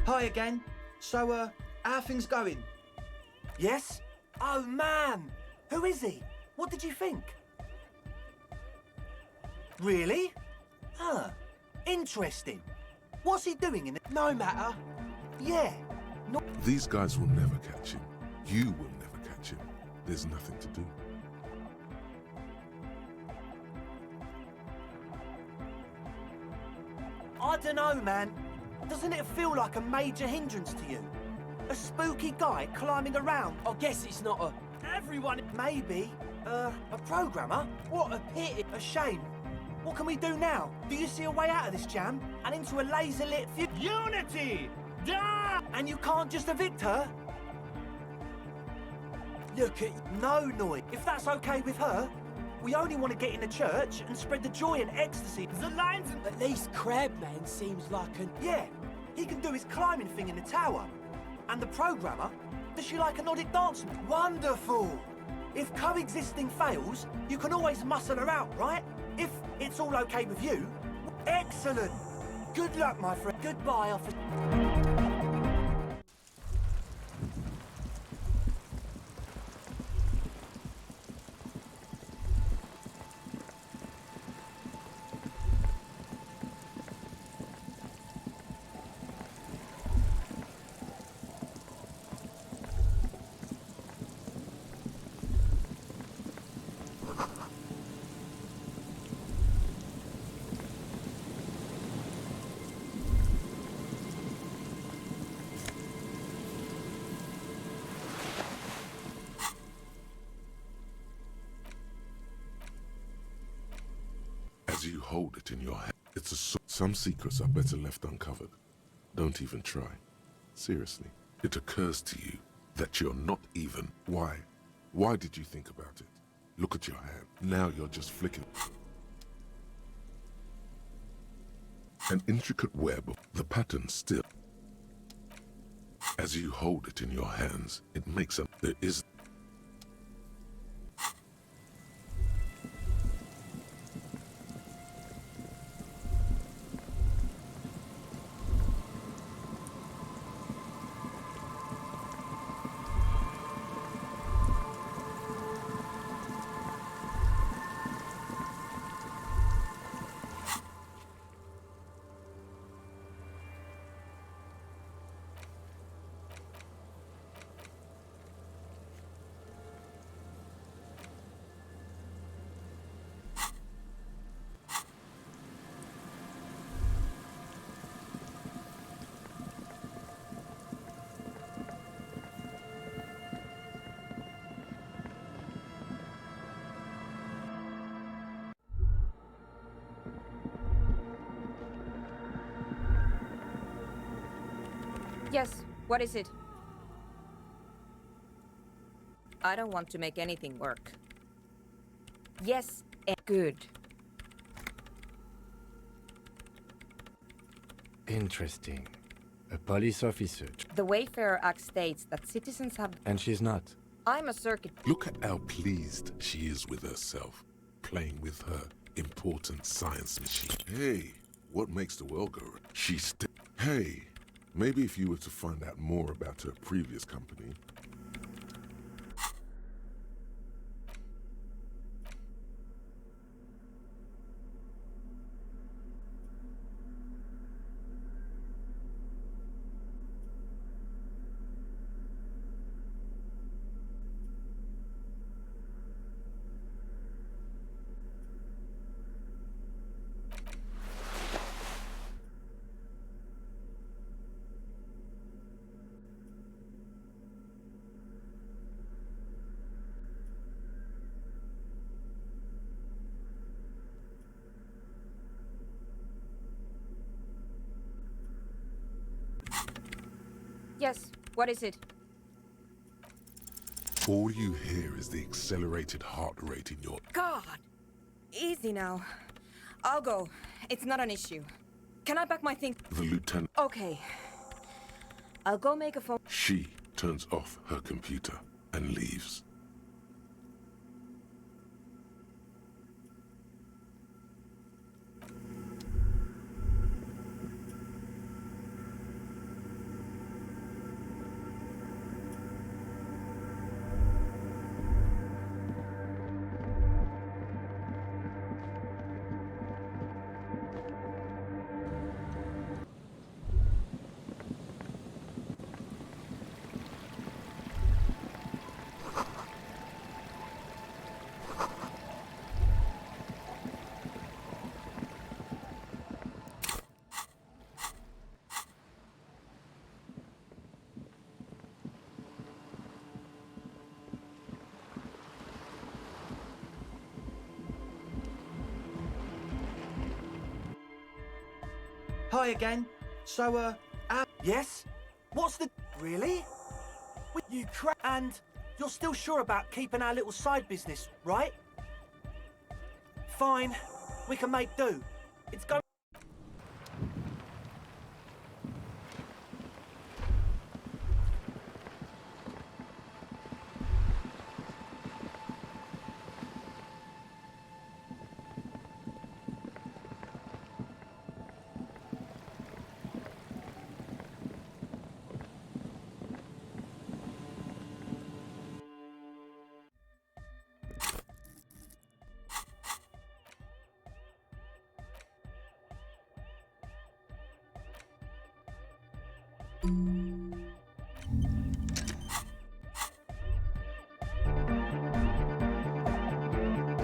Hi again. So, how things going? Yes? Oh, man! Who is he? What did you think? Really? Huh. Interesting. What's he doing in it? No matter. Yeah. No. These guys will never catch him. You will never catch him. There's nothing to do. I don't know, man. Doesn't it feel like a major hindrance to you? A spooky guy climbing around? I guess it's not a... Everyone... Maybe. A programmer? What a pity. A shame. What can we do now? Do you see a way out of this jam? And into a laser-lit... Unity! Duh! And you can't just evict her? Look at... No, Noy. If that's okay with her, we only want to get in the church and spread the joy and ecstasy. The lines... At least Crabman seems like an... Yeah. He can do his climbing thing in the tower. And the programmer, does she like a Nordic dance? Wonderful! If coexisting fails, you can always muscle her out, right? If it's all okay with you. Excellent! Good luck, my friend. Goodbye, officer. As you hold it in your hand, some secrets are better left uncovered. Don't even try. Seriously. It occurs to you that you're not even... Why? Why did you think about it? Look at your hand. Now you're just flicking. An intricate web of the pattern still. As you hold it in your hands, it makes a... There is... Yes, what is it? I don't want to make anything work. Yes, good. Interesting. A police officer. The Wayfarer Act states that citizens have... And she's not. I'm a circuit... Look at how pleased she is with herself, playing with her important science machine. Hey, what makes the world go round? She's Hey, maybe if you were to find out more about her previous company... Yes, what is it? All you hear is the accelerated heart rate in your... God! Easy now. I'll go. It's not an issue. Can I back my thing? The lieutenant... Okay. I'll go make a phone... She turns off her computer and leaves. Hi again. So, yes? What's the... Really? You and you're still sure about keeping our little side business, right? Fine. We can make do. It's going...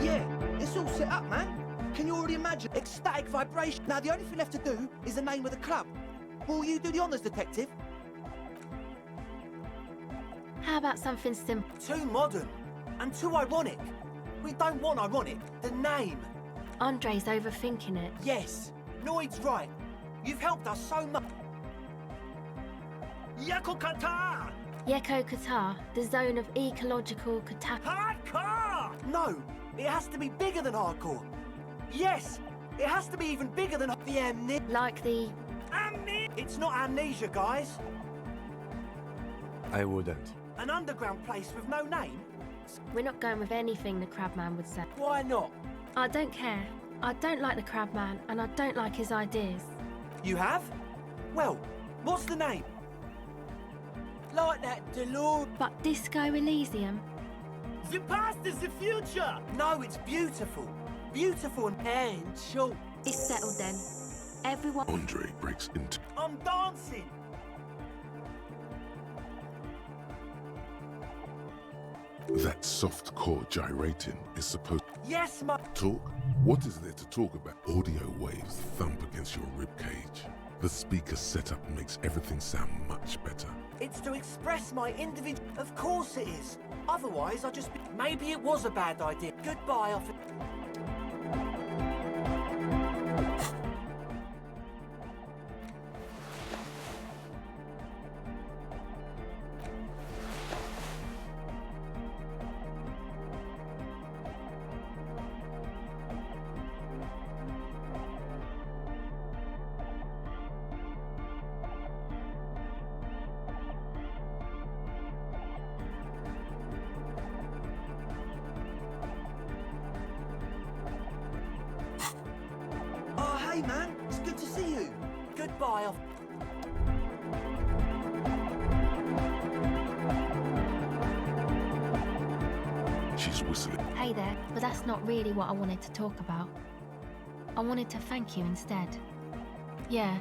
Yeah, it's all set up, man. Can you already imagine? Ecstatic vibration. Now, the only thing left to do is the name of the club. Will you do the honours, detective? How about something simple? Too modern and too ironic. We don't want ironic. The name. Andre's overthinking it. Yes, Noid's right. You've helped us so much. Yako Qatar! Yeko Qatar, the zone of ecological catastrophe. Hardcore! No, it has to be bigger than hardcore. Yes, it has to be even bigger than the amnesia. Like the... Amnesia! It's not amnesia, guys. I wouldn't. An underground place with no name? We're not going with anything the Crabman would say. Why not? I don't care. I don't like the Crabman, and I don't like his ideas. You have? Well, what's the name? Like that Delore. But Disco Elysium? The past is the future! No, it's beautiful. Beautiful and short. It's settled then. Everyone... Andre breaks into... I'm dancing! That soft core gyrating is supposed... Yes, ma... Talk? What is there to talk about? Audio waves thump against your ribcage. The speaker setup makes everything sound much better. It's to express my individual... Of course it is. Otherwise, I'd just be... Maybe it was a bad idea. Goodbye, officer. Hey, man. It's good to see you. Goodbye, off. She's whistling. Hey there, but that's not really what I wanted to talk about. I wanted to thank you instead. Yeah,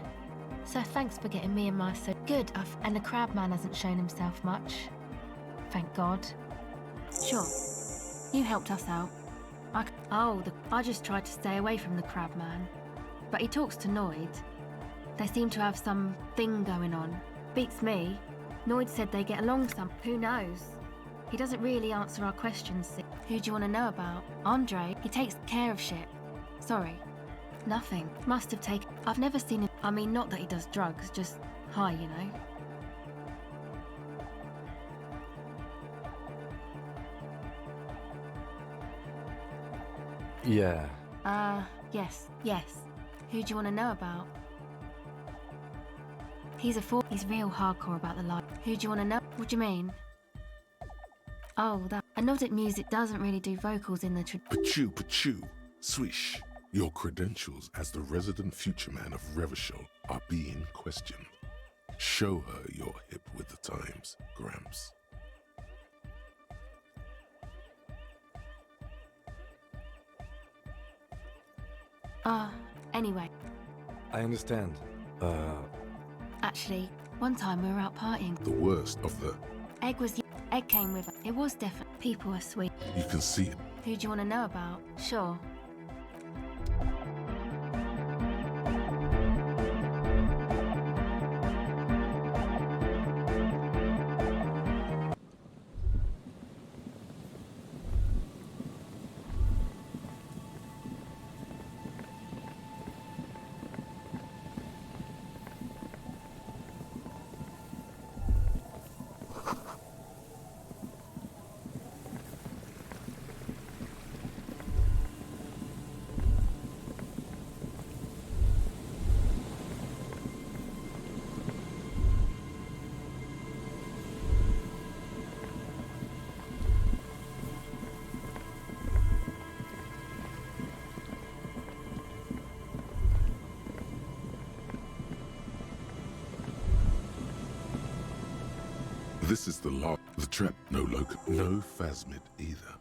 so thanks for getting me and my son. Good, and the Crabman hasn't shown himself much. Thank God. Sure, you helped us out. I just tried to stay away from the Crabman. But he talks to Noid. They seem to have some thing going on. Beats me. Noid said they get along some. Who knows? He doesn't really answer our questions. Who do you want to know about? Andre. He takes care of shit. Sorry. Nothing. Must have taken... I've never seen him... I mean, not that he does drugs, just high, you know? Yeah. Yes. Who do you want to know about? He's real hardcore about the life. Who do you want to know? What do you mean? Oh, that... Anodic music doesn't really do vocals in the Pachoo. Swish. Your credentials as the resident future man of Revachol are being questioned. Show her you're hip with the times, Gramps. Anyway. I understand. Actually, one time we were out partying. The worst of the... Egg came with it. It was different. People were sweet. You can see it. Who do you want to know about? Sure. This is the lock. The trap. No local. No phasmid either.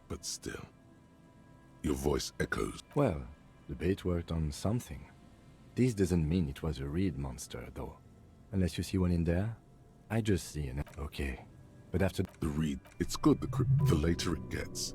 But still. Your voice echoes. Well, the bait worked on something. This doesn't mean it was a reed monster, though. Unless you see one in there, I just see an... Okay. But after... The reed. It's good the later it gets.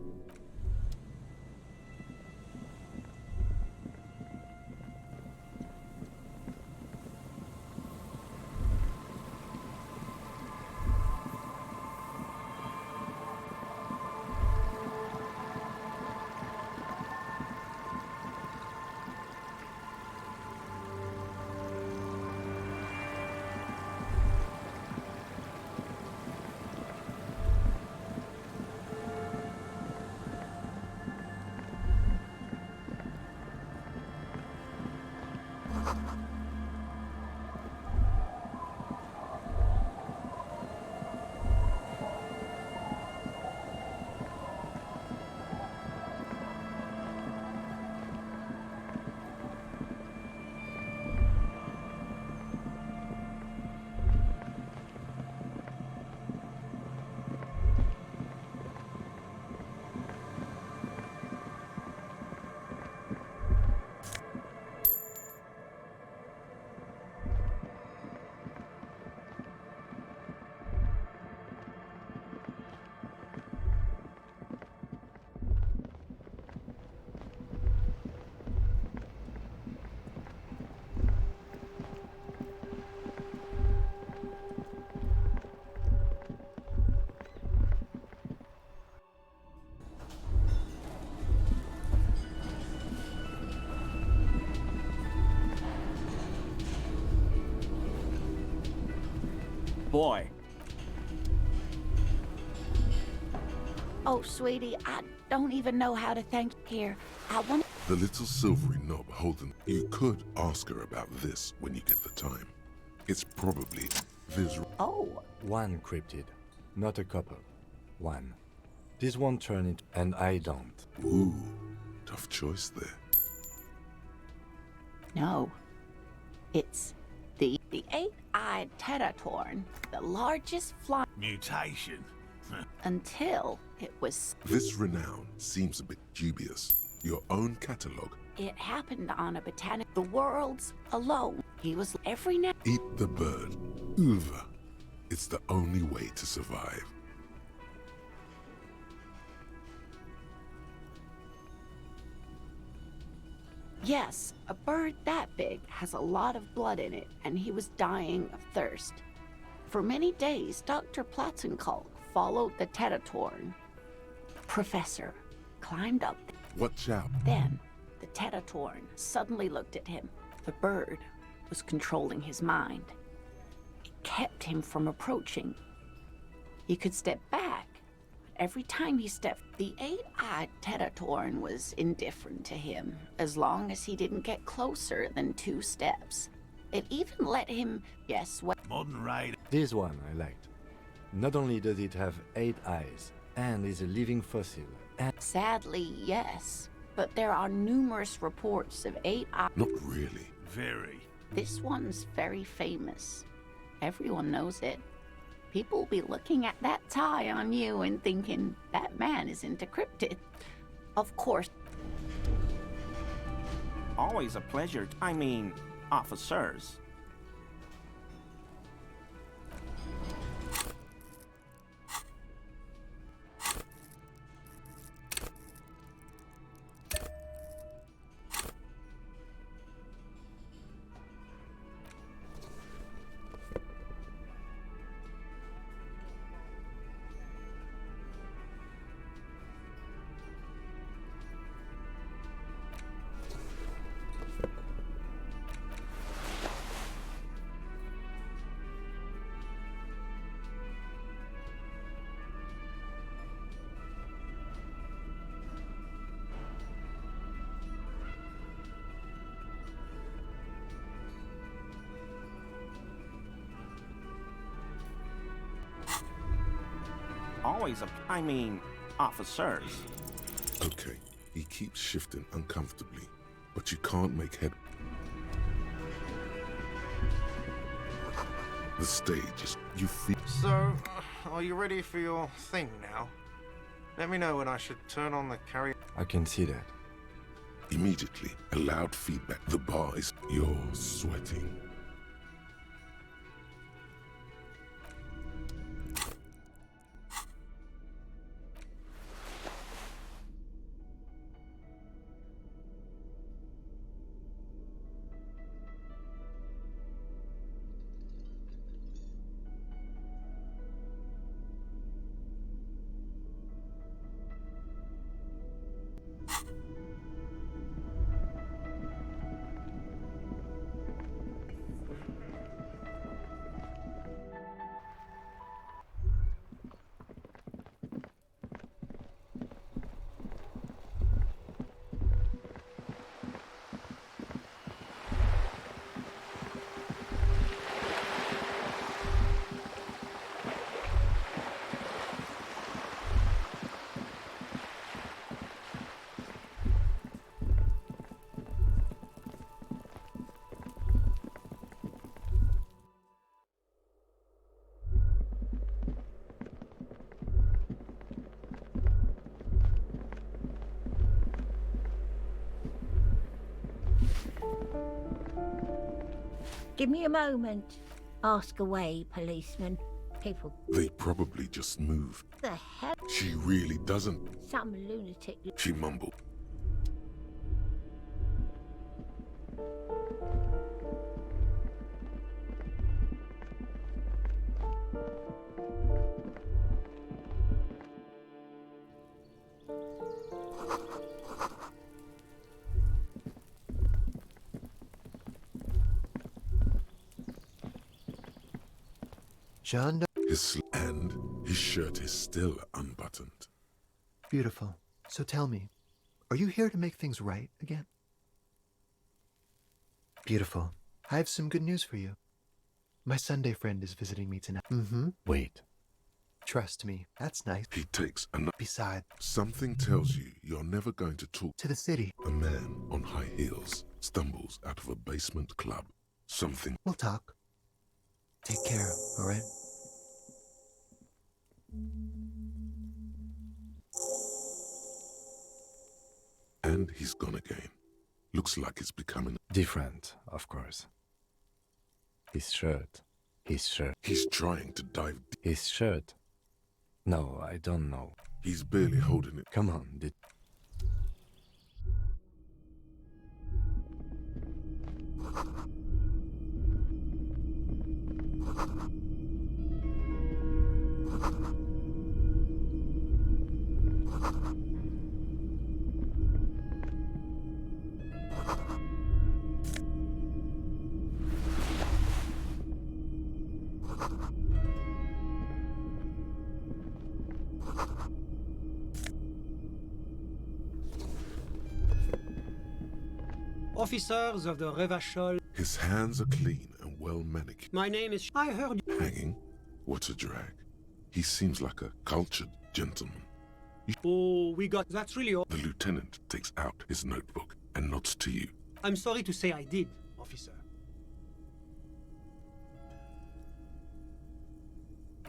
Boy. Oh, sweetie, I don't even know how to thank you here. I want... The little silvery knob holding... You could ask her about this when you get the time. It's probably this... Oh. One cryptid, not a couple. One. This won't turn it, and I don't. Ooh, tough choice there. No. It's the eight-eyed Teratorn, the largest flying... Mutation. Until it was... This renown seems a bit dubious. Your own catalogue. It happened on a botanic... The world's alone. He was every now... Eat the bird. Uva. It's the only way to survive. Yes, a bird that big has a lot of blood in it, and he was dying of thirst. For many days, Dr. Platzenkalk followed the Teratorn. Professor climbed up. Watch out. Then, the Teratorn suddenly looked at him. The bird was controlling his mind. It kept him from approaching. He could step back, but every time he stepped, the eight-eyed Teratorn was indifferent to him, as long as he didn't get closer than 2 steps. It even let him guess what... Modern raid. This one I liked. Not only does it have 8 eyes, and is a living fossil, and... Sadly, yes. But there are numerous reports of 8 eyes. Not really. Very. This one's very famous. Everyone knows it. People will be looking at that tie on you and thinking, that man is into cryptid. Of course. Always a pleasure. I mean, officers. Always I mean, officers. Okay, he keeps shifting uncomfortably, but you can't make head... The stage is... You feel... So, are you ready for your thing now? Let me know when I should turn on the karaoke. I can see that. Immediately, a loud feedback. The bar is... You're sweating. Give me a moment. Ask away, policeman. People. They probably just moved. The hell? She really doesn't. Some lunatic. She mumbled. John? And his shirt is still unbuttoned. Beautiful. So tell me, are you here to make things right again? Beautiful. I have some good news for you. My Sunday friend is visiting me tonight. Mm-hmm. Wait. Trust me, that's nice. He takes another... Besides... Something tells you you're never going to talk... To the city. A man on high heels stumbles out of a basement club. Something... We'll talk. Take care, all right? And he's gone again. Looks like it's becoming... Different, of course. His shirt. His shirt. He's trying to dive deep. His shirt. No, I don't know. He's barely holding it. Come on, Officers of the Revachol. His hands are clean and well manicured. My name is... I heard... Hanging? What a drag. He seems like a cultured gentleman. Oh, we got... That's really all. The lieutenant takes out his notebook and nods to you. I'm sorry to say I did, officer.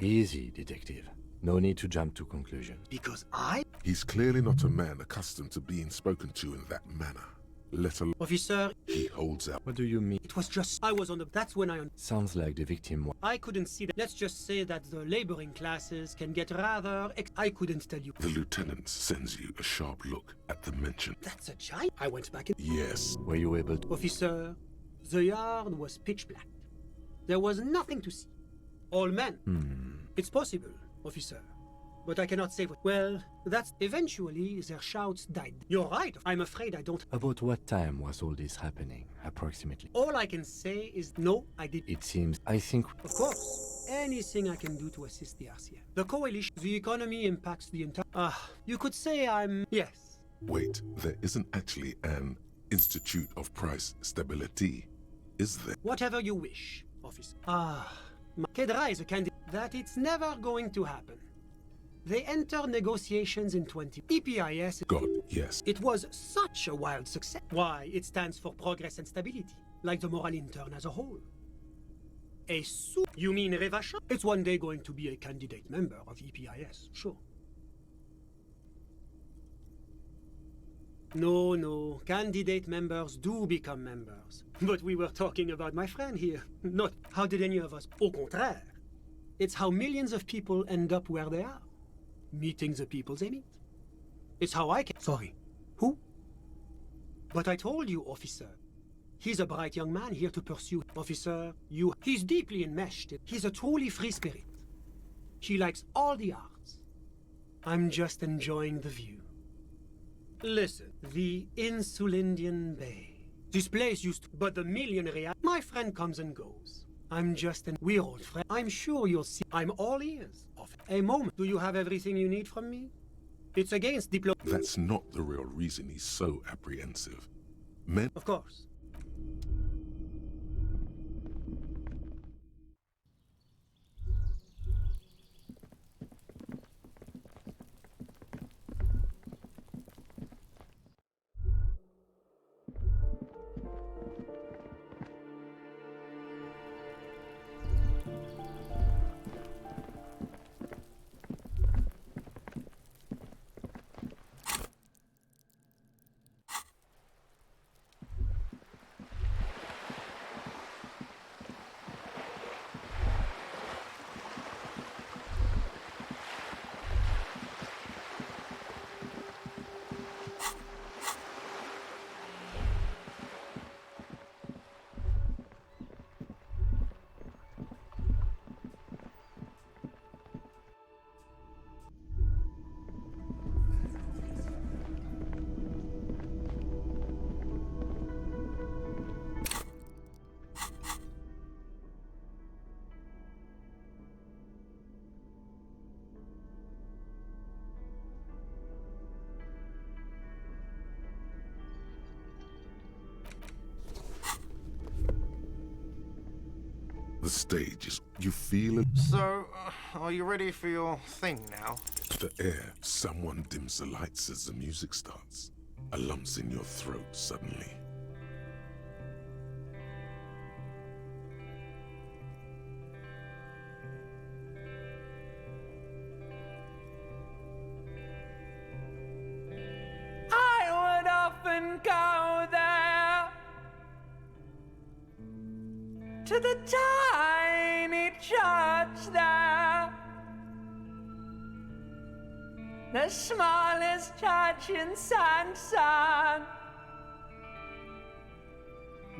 Easy, detective. No need to jump to conclusions. Because I... He's clearly not a man accustomed to being spoken to in that manner. Let alone... Officer... He holds out. What do you mean? It was just... I was on the... That's when I... Sounds like the victim... I couldn't see that. Let's just say that the laboring classes can get rather... I couldn't tell you. The lieutenant sends you a sharp look at the mention. That's a giant... I went back in... Yes. Were you able to... Officer, the yard was pitch black. There was nothing to see. All men. It's possible, officer. But I cannot say what... Well, that's... Eventually, their shouts died. You're right. I'm afraid I don't... About what time was all this happening, approximately? All I can say is no, I did... It seems... I think... Of course. Anything I can do to assist the RCM. The coalition... The economy impacts the entire... you could say I'm... Yes. Wait, there isn't actually an Institute of Price Stability, is there? Whatever you wish, officer. Kedra is a candidate that it's never going to happen. They enter negotiations in 20... EPIS... God, yes. It was such a wild success. Why, it stands for progress and stability, like the moral intern as a whole. You mean Revachan? It's one day going to be a candidate member of EPIS, sure. No, candidate members do become members. But we were talking about my friend here, not how did any of us. Au contraire. It's how millions of people end up where they are. Meeting the people they meet. It's how I can. Sorry. Who? But I told you, officer. He's a bright young man here to pursue. Officer, he's deeply enmeshed. He's a truly free spirit. He likes all the arts. I'm just enjoying the view. Listen, the Insulindian Bay. This place used to, but the millionaire. My friend comes and goes. I'm just we're old friends. I'm sure you'll see. I'm all ears. A moment. Do you have everything you need from me? It's against diplomacy. That's not the real reason he's so apprehensive. Men. Of course. The stage is... You feel it? So, are you ready for your thing now? The air. Someone dims the lights as the music starts. A lump's in your throat suddenly. I would often go there to the tiny church there, the smallest church in Sanson.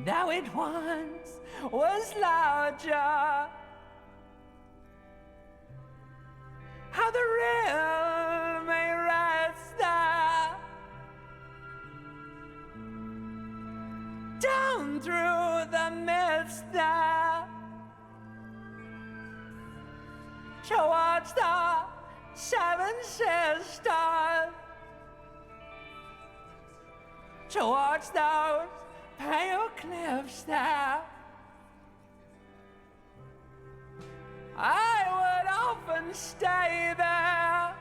Though it once was larger, how the real may rest there, down through the mist there, towards the Seven Sisters, towards those pale cliffs there. I would often stay there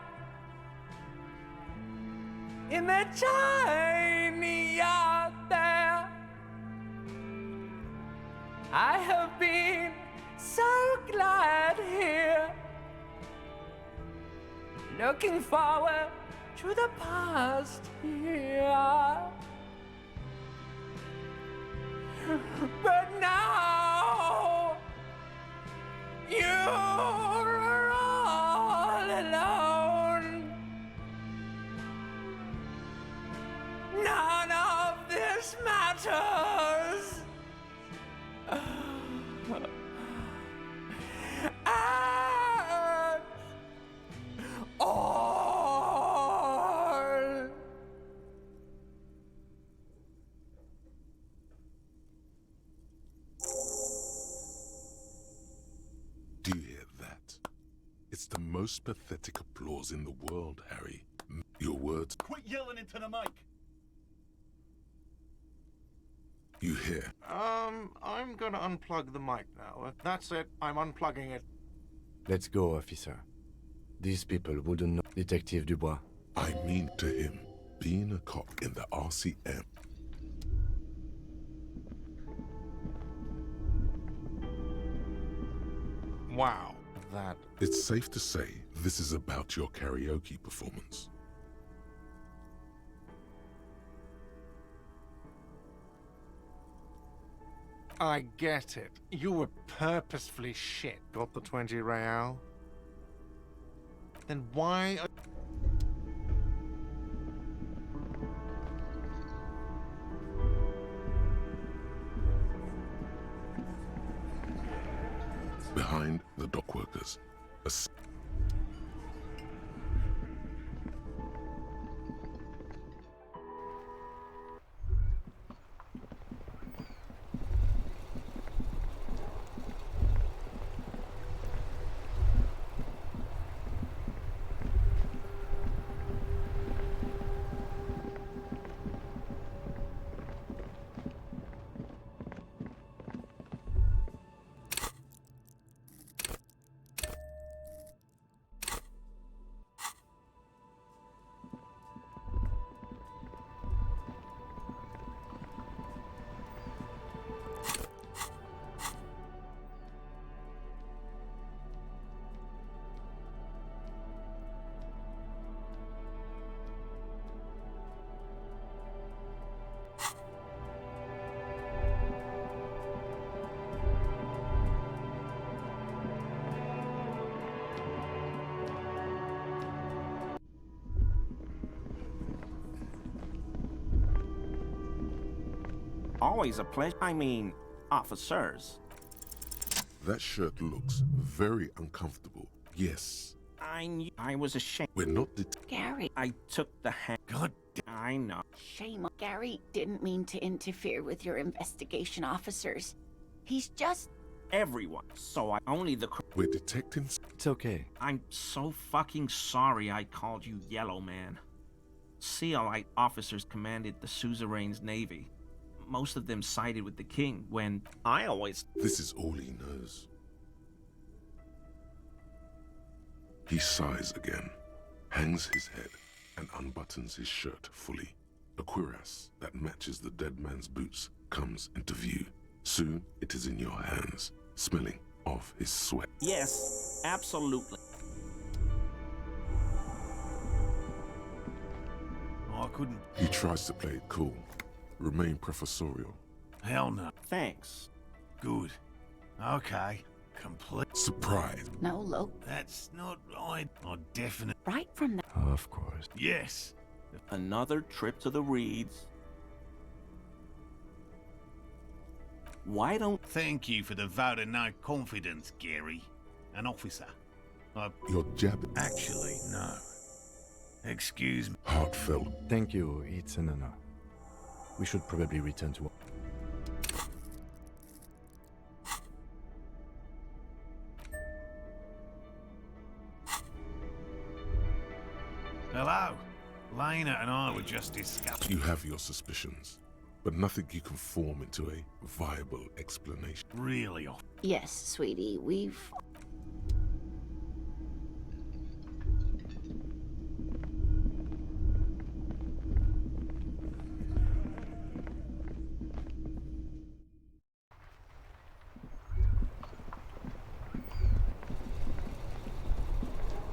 in the tiny yacht there. I have been so glad here, looking forward to the past here. But now you're all alone. None of this matters. At all. Do you hear that? It's the most pathetic applause in the world, Harry. Your words... Quit yelling into the mic! You hear? I'm gonna unplug the mic now. That's it. I'm unplugging it. Let's go, officer. These people wouldn't know Detective Dubois. I mean to him, being a cop in the RCM. Wow, that... It's safe to say this is about your karaoke performance. I get it. You were purposefully shit. Got the 20 real? Then why... Behind the dock workers, Always a pleasure. I mean, officers. that shirt looks very uncomfortable. Yes. I knew I was ashamed. We're not Gary. I took the hand. God damn. I know. Shame. Gary didn't mean to interfere with your investigation officers. He's just... Everyone. So I only the... We're detecting... It's okay. I'm so fucking sorry I called you Yellow Man. Sealite officers commanded the suzerain's navy. Most of them sided with the king when I always... This is all he knows. He sighs again, hangs his head, and unbuttons his shirt fully. A cuirass that matches the dead man's boots comes into view. Soon it is in your hands, smelling of his sweat. Yes, absolutely. I couldn't... He tries to play it cool, remain professorial. Hell no. Thanks. Good. Okay. Complete... Surprise. No, look. That's not right. I definitely... Right from the... Of course. Yes. Another trip to the Reeds. Why don't... Thank you for the vote of no confidence, Gary. An officer. You're jabbing. Actually, no. Excuse me. Heartfelt. Thank you, it's an honor. We should probably return to... Hello. Lena and I were just discussing... You have your suspicions, but nothing you can form into a viable explanation. Really off. Yes, sweetie, we've...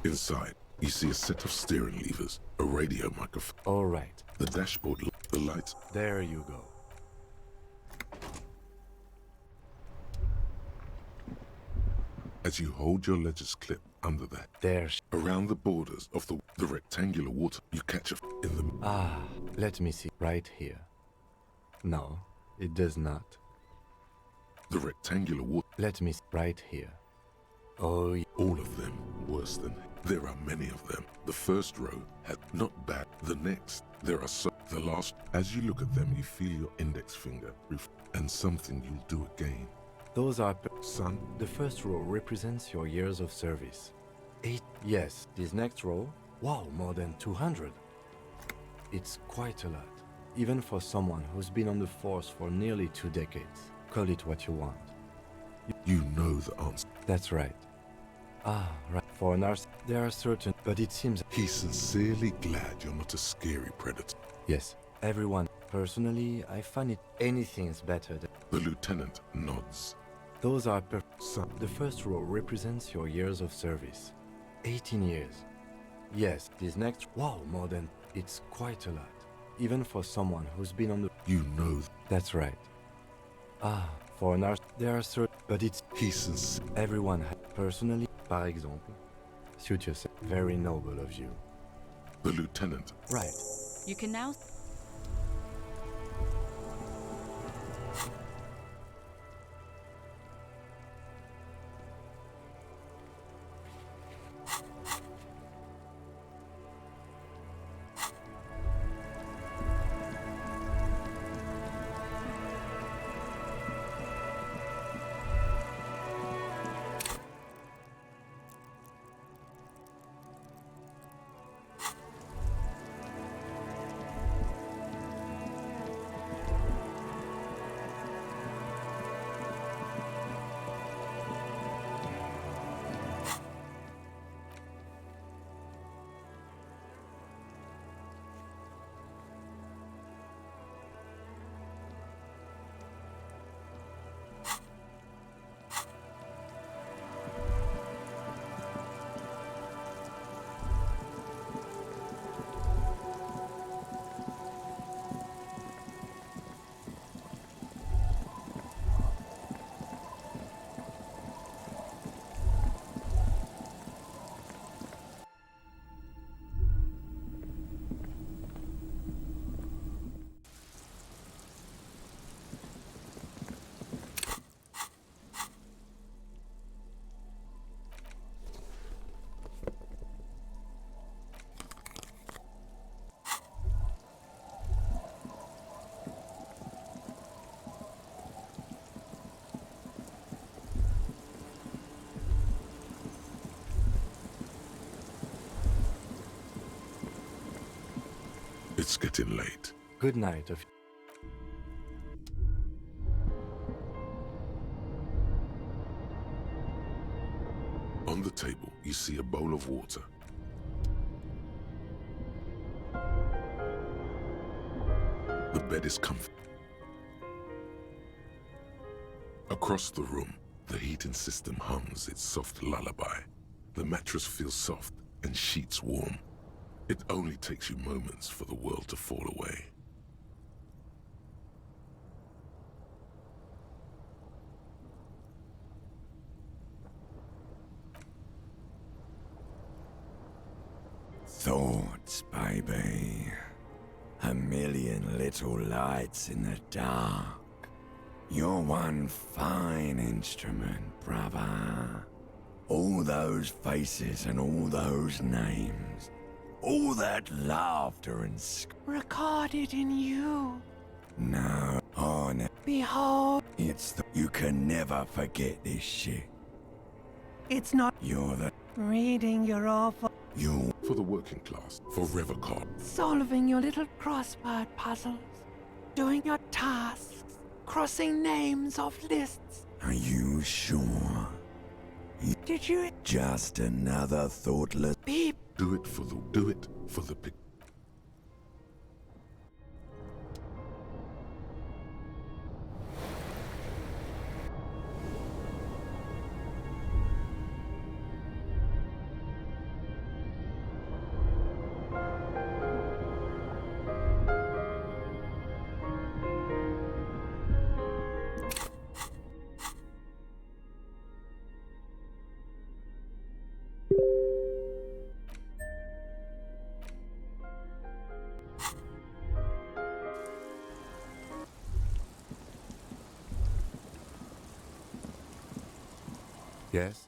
Inside, you see a set of steering levers, a radio microphone. All right. The dashboard, the lights. There you go. As you hold your ledger's clip under that, There's... around the borders of the rectangular water, you catch a in the... Ah, let me see. Right here. No, it does not. The rectangular water... Let me see. Right here. Oh, all of them worse than... There are many of them. The first row had not bad. The next, there are some... The last... As you look at them, you feel your index finger and something you'll do again. Those are... Son? The first row represents your years of service. 8... Yes, this next row... Wow, more than 200. It's quite a lot. Even for someone who's been on the force for nearly 2 decades. Call it what you want. You know the answer. That's right. Ah, right. For an arse, there are certain... But it seems... He's sincerely glad you're not a scary predator. Yes, everyone. Personally, I find it anything's better than... The lieutenant nods. Those are son. The first row represents your years of service. 18 years. Yes, this next... Wow, more than... It's quite a lot. Even for someone who's been on the... You know... That's right. Ah, for an artist, there are certain... But it's... Pieces. Everyone has... Personally, par exemple, suit yourself. Very noble of you. The lieutenant. Right. You can now... It's getting late. Good night of... On the table, you see a bowl of water. The bed is comfy. Across the room, the heating system hums its soft lullaby. The mattress feels soft and sheets warm. It only takes you moments for the world to fall away. Thoughts, baby. A million little lights in the dark. You're one fine instrument, brother. All those faces and all those names. All that laughter and Recorded in you. No, oh no. Behold. You can never forget this shit. It's not. You're the... Reading your awful. You... For the working class, forever card. Solving your little crossword puzzles. Doing your tasks. Crossing names off lists. Are you sure? Did you... Just another thoughtless... Beep. Do it for the pic. Yes?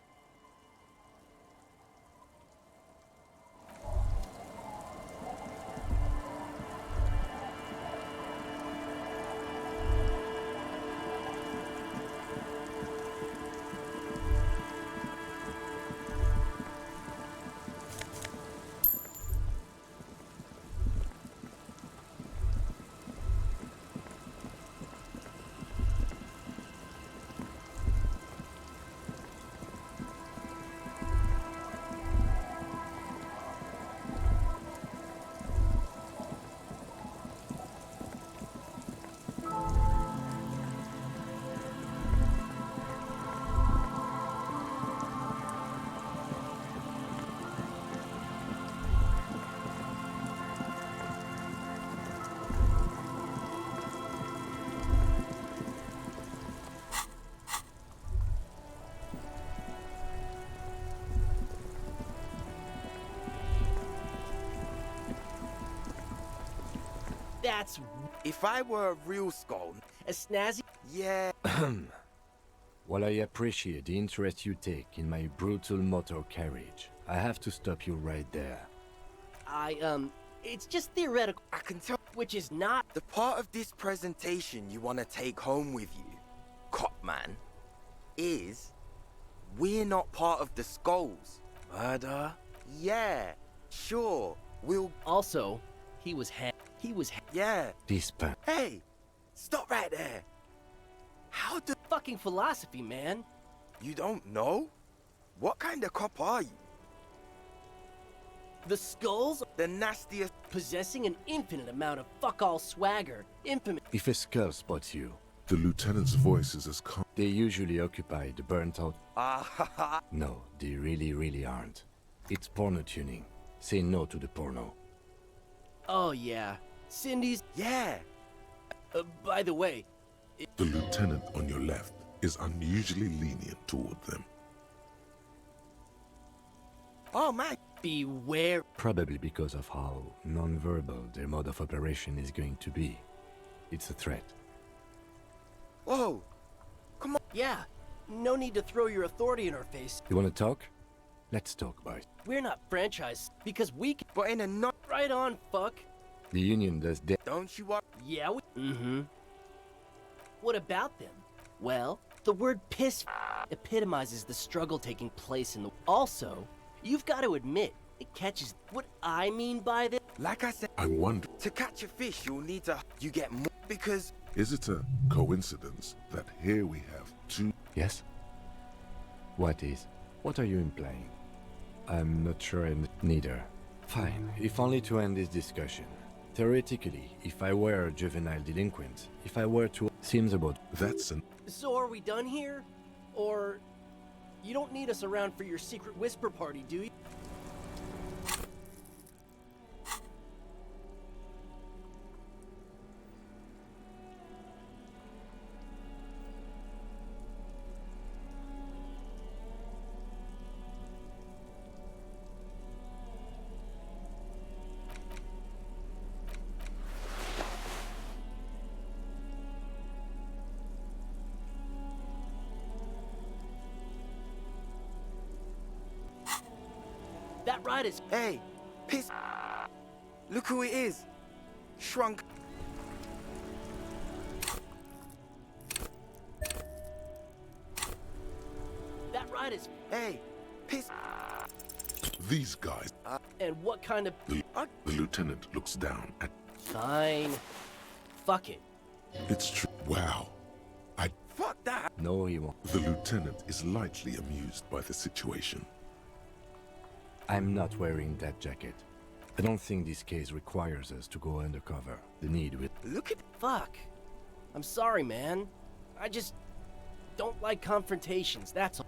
That's... If I were a real skull... A snazzy... Yeah... While I appreciate the interest you take in my brutal motor carriage, I have to stop you right there. It's just theoretical. I can tell... Which is not... The part of this presentation you want to take home with you, Copman, is... We're not part of the Skulls. Murder? Yeah, sure, we'll... Also, he was Yeah. Dispen. Hey, stop right there. How the... Fucking philosophy, man. You don't know? What kind of cop are you? The Skulls? The nastiest... Possessing an infinite amount of fuck-all swagger. Infamous. If a skull spots you... The lieutenant's voice is as calm. They usually occupy the burnt-out... Ah, No, they really aren't. It's porno tuning. Say no to the porno. Oh, yeah. Cindy's... Yeah. By the way... The lieutenant on your left is unusually lenient toward them. Oh, man. Beware. Probably because of how non-verbal their mode of operation is going to be. It's a threat. Whoa. Come on. Yeah. No need to throw your authority in our face. You wanna talk? Let's talk, boys. We're not franchise because we can... But in a not... Right on, fuck. The union does that. Don't you want... Yeah, we... Mm-hmm. What about them? Well, the word piss epitomizes the struggle taking place in the... Also, you've got to admit, it catches what I mean by this. Like I said... I wonder... To catch a fish, you'll need to... You get more... Because... Is it a coincidence that here we have two... Yes? What is? What are you implying? I'm not sure and neither. Fine, if only to end this discussion. Theoretically, if I were a juvenile delinquent, if I were to... Seems about... That's an... So are we done here? Or... You don't need us around for your secret whisper party, do you? That ride is... Hey, piss... Look who it is. Shrunk. That ride is... Hey, piss... These guys... And what kind of... The lieutenant looks down at... Fine. Fuck it. It's true. Wow. Fuck that! No, he won't. The lieutenant is lightly amused by the situation. I'm not wearing that jacket. I don't think this case requires us to go undercover. The need with... Look at... Fuck. I'm sorry, man. I just... don't like confrontations, that's all.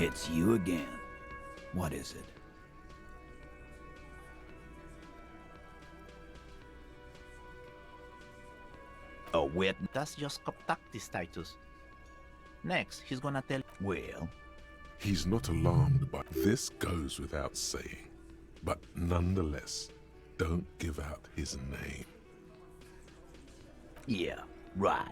It's you again. What is it? A witness? That's just tactics, Titus. Next, he's gonna tell... Well? He's not alarmed by... This goes without saying. But nonetheless, don't give out his name. Yeah, right.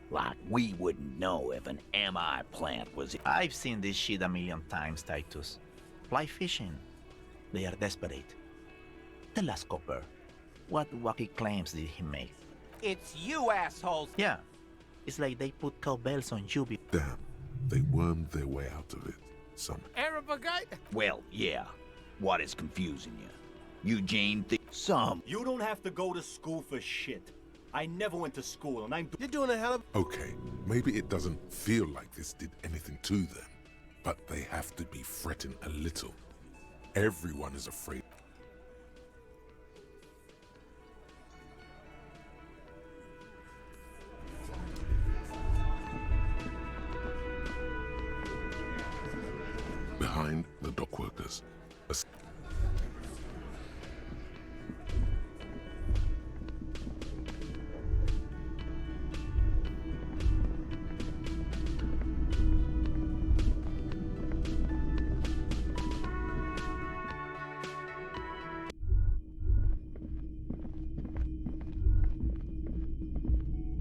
Like we wouldn't know if an MI plant was... I've seen this shit a million times, Titus. Fly fishing. They are desperate. Tell us, Copper, what wacky claims did he make? It's you, assholes! Yeah. It's like they put cowbells on you. Damn, they wormed their way out of it. Some... Well, yeah. What is confusing you? Eugene some... You don't have to go to school for shit. I never went to school, and I'm... You're doing a hell of... Okay, maybe it doesn't feel like this did anything to them, but they have to be fretting a little. Everyone is afraid. behind the dockworkers.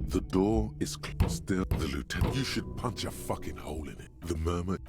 The door is closed still. The lieutenant. You should punch a fucking hole in it. The murmur.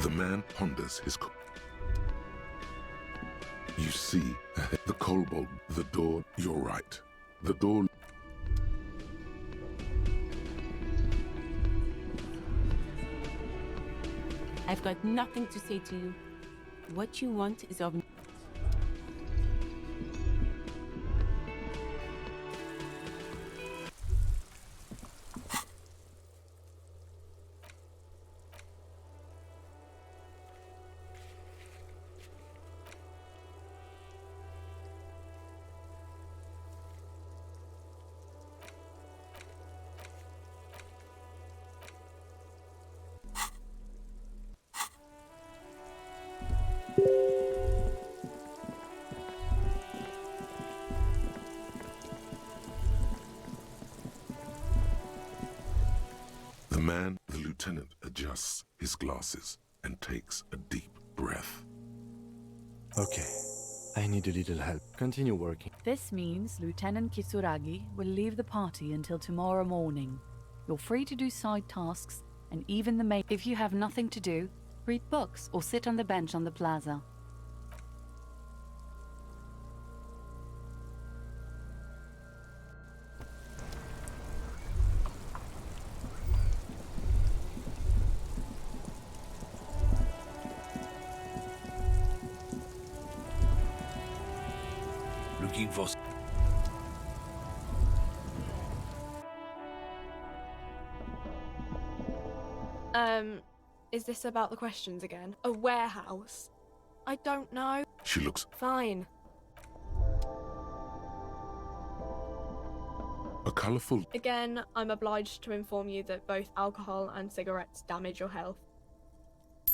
The man ponders his. You see the kobold, the door. You're right. The door. I've got nothing to say to you. What you want is of. The lieutenant adjusts his glasses and takes a deep breath. Okay, I need a little help. Continue working. This means Lieutenant Kitsuragi will leave the party until tomorrow morning. You're free to do side tasks, and even the main. If you have nothing to do, read books or sit on the bench on the plaza. Looking for... Is this about the questions again? A warehouse? I don't know. She looks... Fine. A colorful... Again, I'm obliged to inform you that both alcohol and cigarettes damage your health.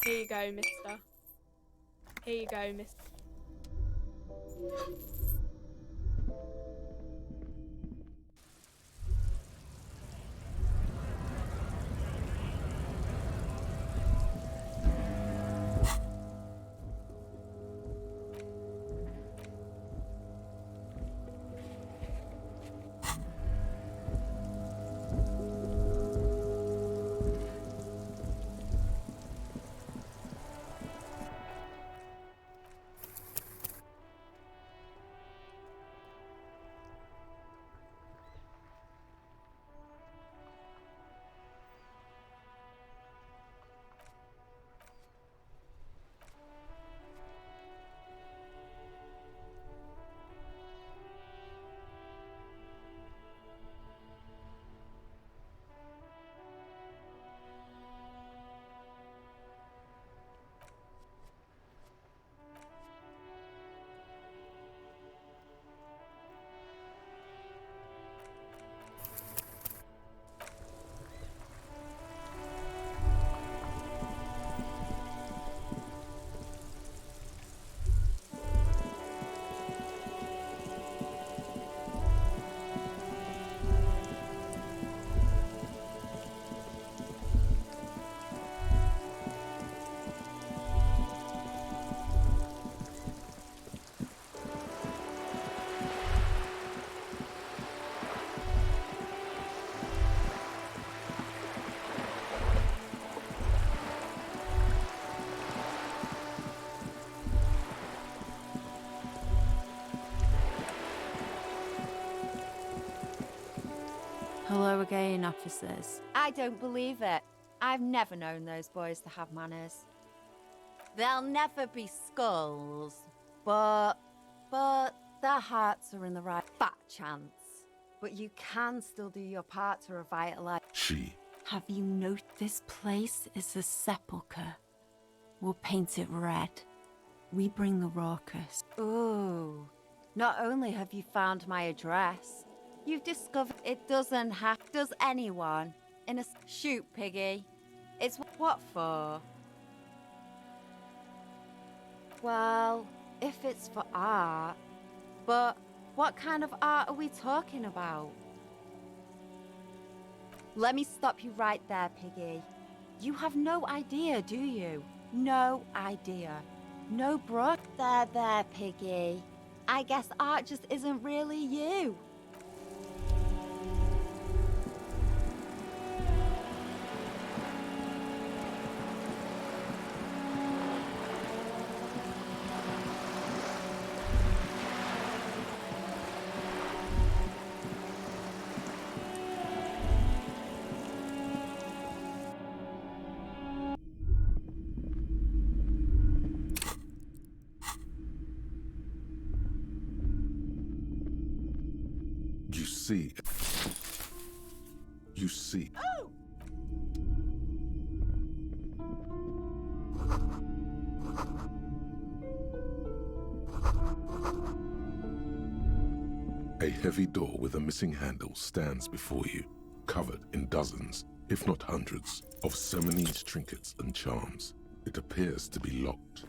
Here you go, mister. Here you go, mister. Hello again, officers. I don't believe it. I've never known those boys to have manners. They'll never be skulls, but their hearts are in the right fat chance. But you can still do your part to revitalize. She. Have you noted this place is a sepulchre? We'll paint it red. We bring the raucous. Ooh. Not only have you found my address, you've discovered it doesn't have. Does anyone in a shoot, Piggy? It's what for? Well, if it's for art, but what kind of art are we talking about? Let me stop you right there, Piggy. You have no idea, do you? No idea. No bro. There, Piggy. I guess art just isn't really you. You see. Oh! A heavy door with a missing handle stands before you, covered in dozens, if not hundreds, of Seminese trinkets and charms. It appears to be locked.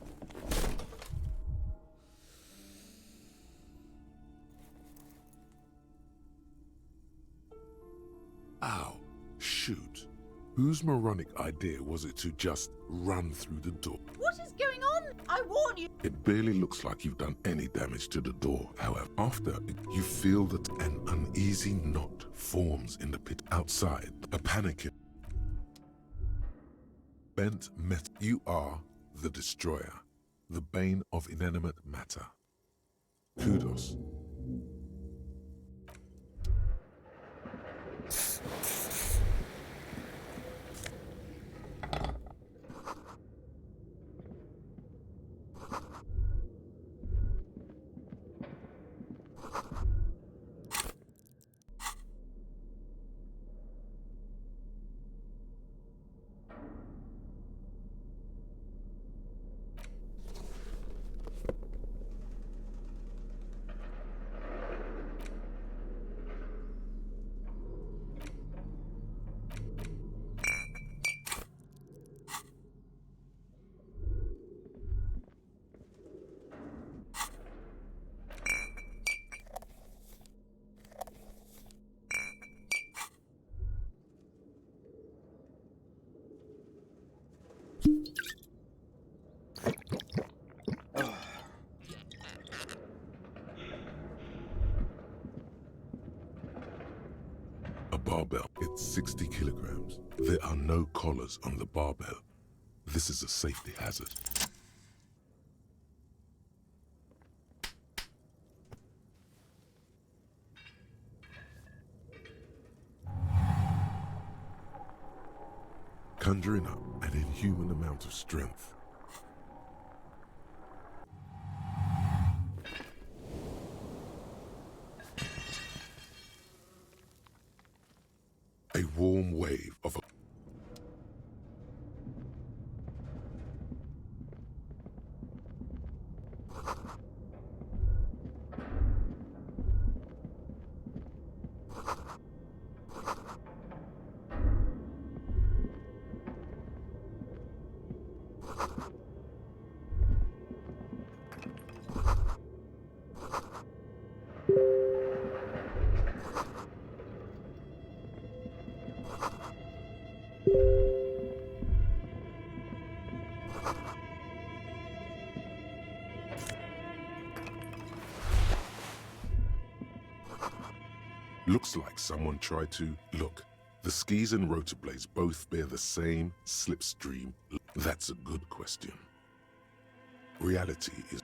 Ow, shoot. Whose moronic idea was it to just run through the door? What is going on? I warn you. It barely looks like you've done any damage to the door. However, after you feel that an uneasy knot forms in the pit outside, a panic. Bent metal. You are the destroyer, the bane of inanimate matter. Kudos. Barbell. It's 60 kilograms. There are no collars on the barbell. This is a safety hazard. Conjuring up an inhuman amount of strength. A warm wave of looks like someone tried to look. The skis and rotor blades both bear the same slipstream. That's a good question. Reality is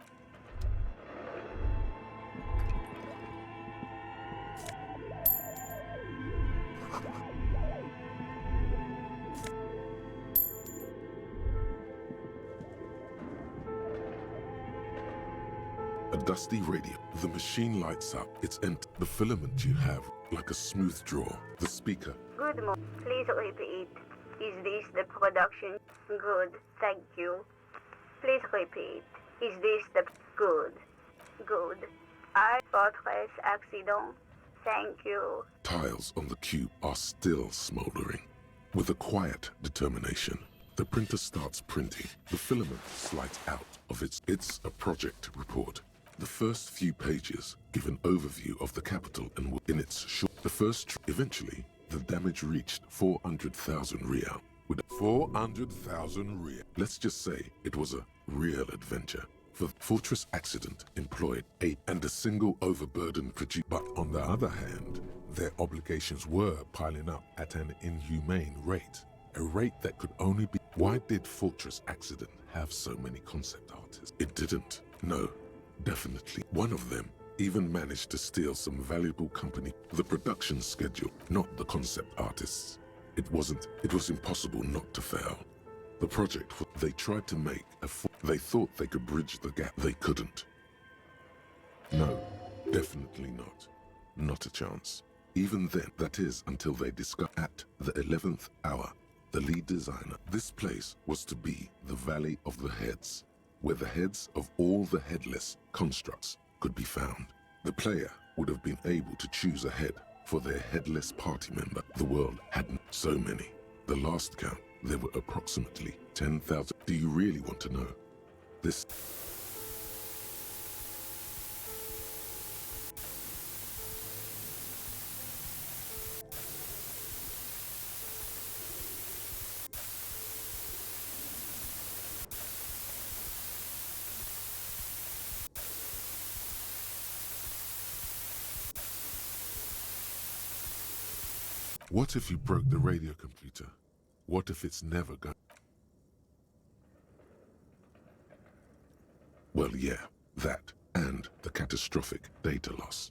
A dusty radio. The machine lights up. It's empty. The filament you have, like a smooth draw. The speaker. Good morning. Please repeat. Is this the production? Good. Thank you. Please repeat. Is this the... Good. Good. I fortress accident. Thank you. Tiles on the cube are still smoldering. With a quiet determination, the printer starts printing. The filament slides out of its... It's a project report. The first few pages give an overview of the capital and in its short... Eventually, the damage reached 400,000 real. With 400,000 real. Let's just say it was a real adventure. The fortress accident employed 8 and a single overburdened producer. But on the other hand, their obligations were piling up at an inhumane rate. A rate that could only be... Why did Fortress Accident have so many concept artists? It didn't. No, definitely. One of them even managed to steal some valuable company. The production schedule, not the concept artists. It was impossible not to fail. The project, they tried to make they thought they could bridge the gap. They couldn't. No, definitely not. Not a chance. Even then, that is until they discovered at the 11th hour, the lead designer. This place was to be the Valley of the Heads, where the heads of all the headless constructs could be found. The player would have been able to choose a head for their headless party member. The world hadn't so many. The last count, there were approximately 10,000. Do you really want to know? This... What if you broke the radio computer? What if it's never going? Well, yeah, that and the catastrophic data loss.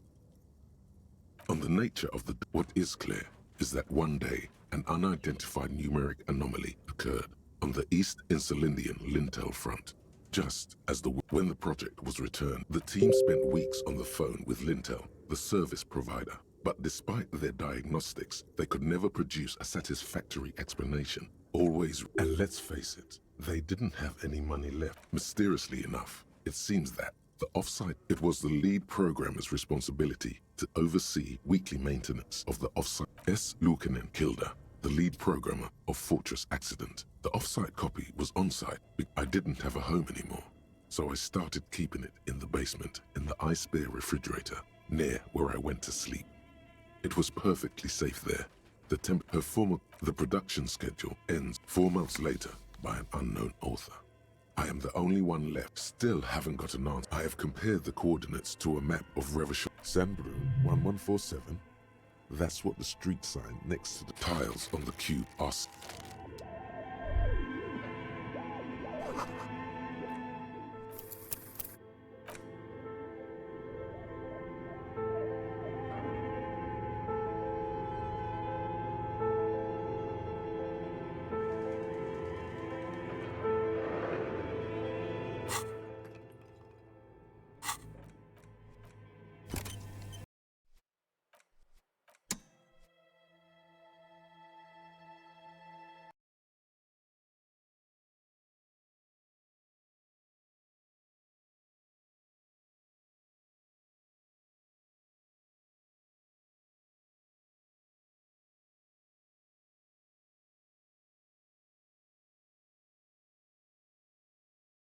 On the nature of the... What is clear is that one day, an unidentified numeric anomaly occurred on the East Insulindian Lintel front. Just as when the project was returned, the team spent weeks on the phone with Lintel, the service provider. But despite their diagnostics, they could never produce a satisfactory explanation. Always, and let's face it, they didn't have any money left. Mysteriously enough, it seems that the offsite, it was the lead programmer's responsibility to oversee weekly maintenance of the offsite. S. Lukanen Kilda, the lead programmer of Fortress Accident. The offsite copy was on-site. I didn't have a home anymore, so I started keeping it in the basement in the ice bear refrigerator, near where I went to sleep. It was perfectly safe there. The production schedule ends 4 months later by an unknown author. I am the only one left. Still haven't got an answer. I have compared the coordinates to a map of Revachol. Sandbrook 1147. That's what the street sign next to the tiles on the cube asks.